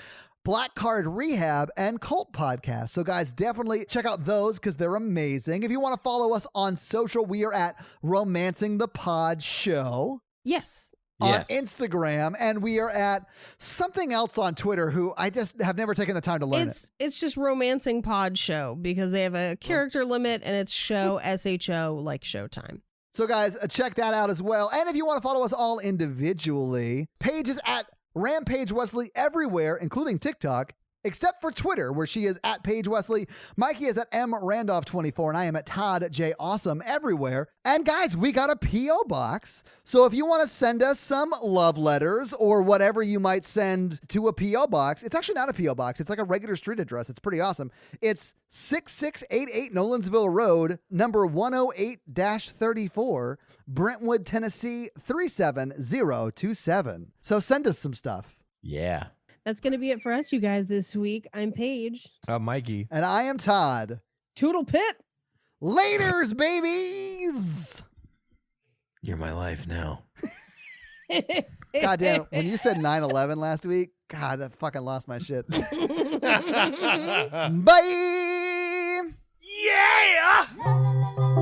Black Card Rehab and Cult Podcast. So guys, definitely check out those because they're amazing. If you want to follow us on social, we are at Romancing the Pod Show Yes. on Instagram, and we are at something else on Twitter who I just have never taken the time to learn It's just Romancing Pod Show because they have a character limit and it's show SHO like Showtime. So guys, check that out as well. And if you want to follow us all individually, Paige is at Rampage Wesley everywhere, including TikTok, except for Twitter, where she is at Paige Wesley. Mikey is at MRandolph24, and I am at Todd J. Awesome everywhere. And guys, we got a P.O. box. So if you want to send us some love letters or whatever you might send to a P.O. box, it's actually not a P.O. box. It's like a regular street address. It's pretty awesome. It's 6688 Nolensville Road, number 108-34, Brentwood, Tennessee 37027. So send us some stuff. Yeah. That's going to be it for us, you guys, this week. I'm Paige. Mikey. And I am Todd. Toodle pip. Laters, babies! You're my life now. God damn, when you said 9/11 last week, God, that fucking lost my shit. Bye. Yeah. La, la, la, la.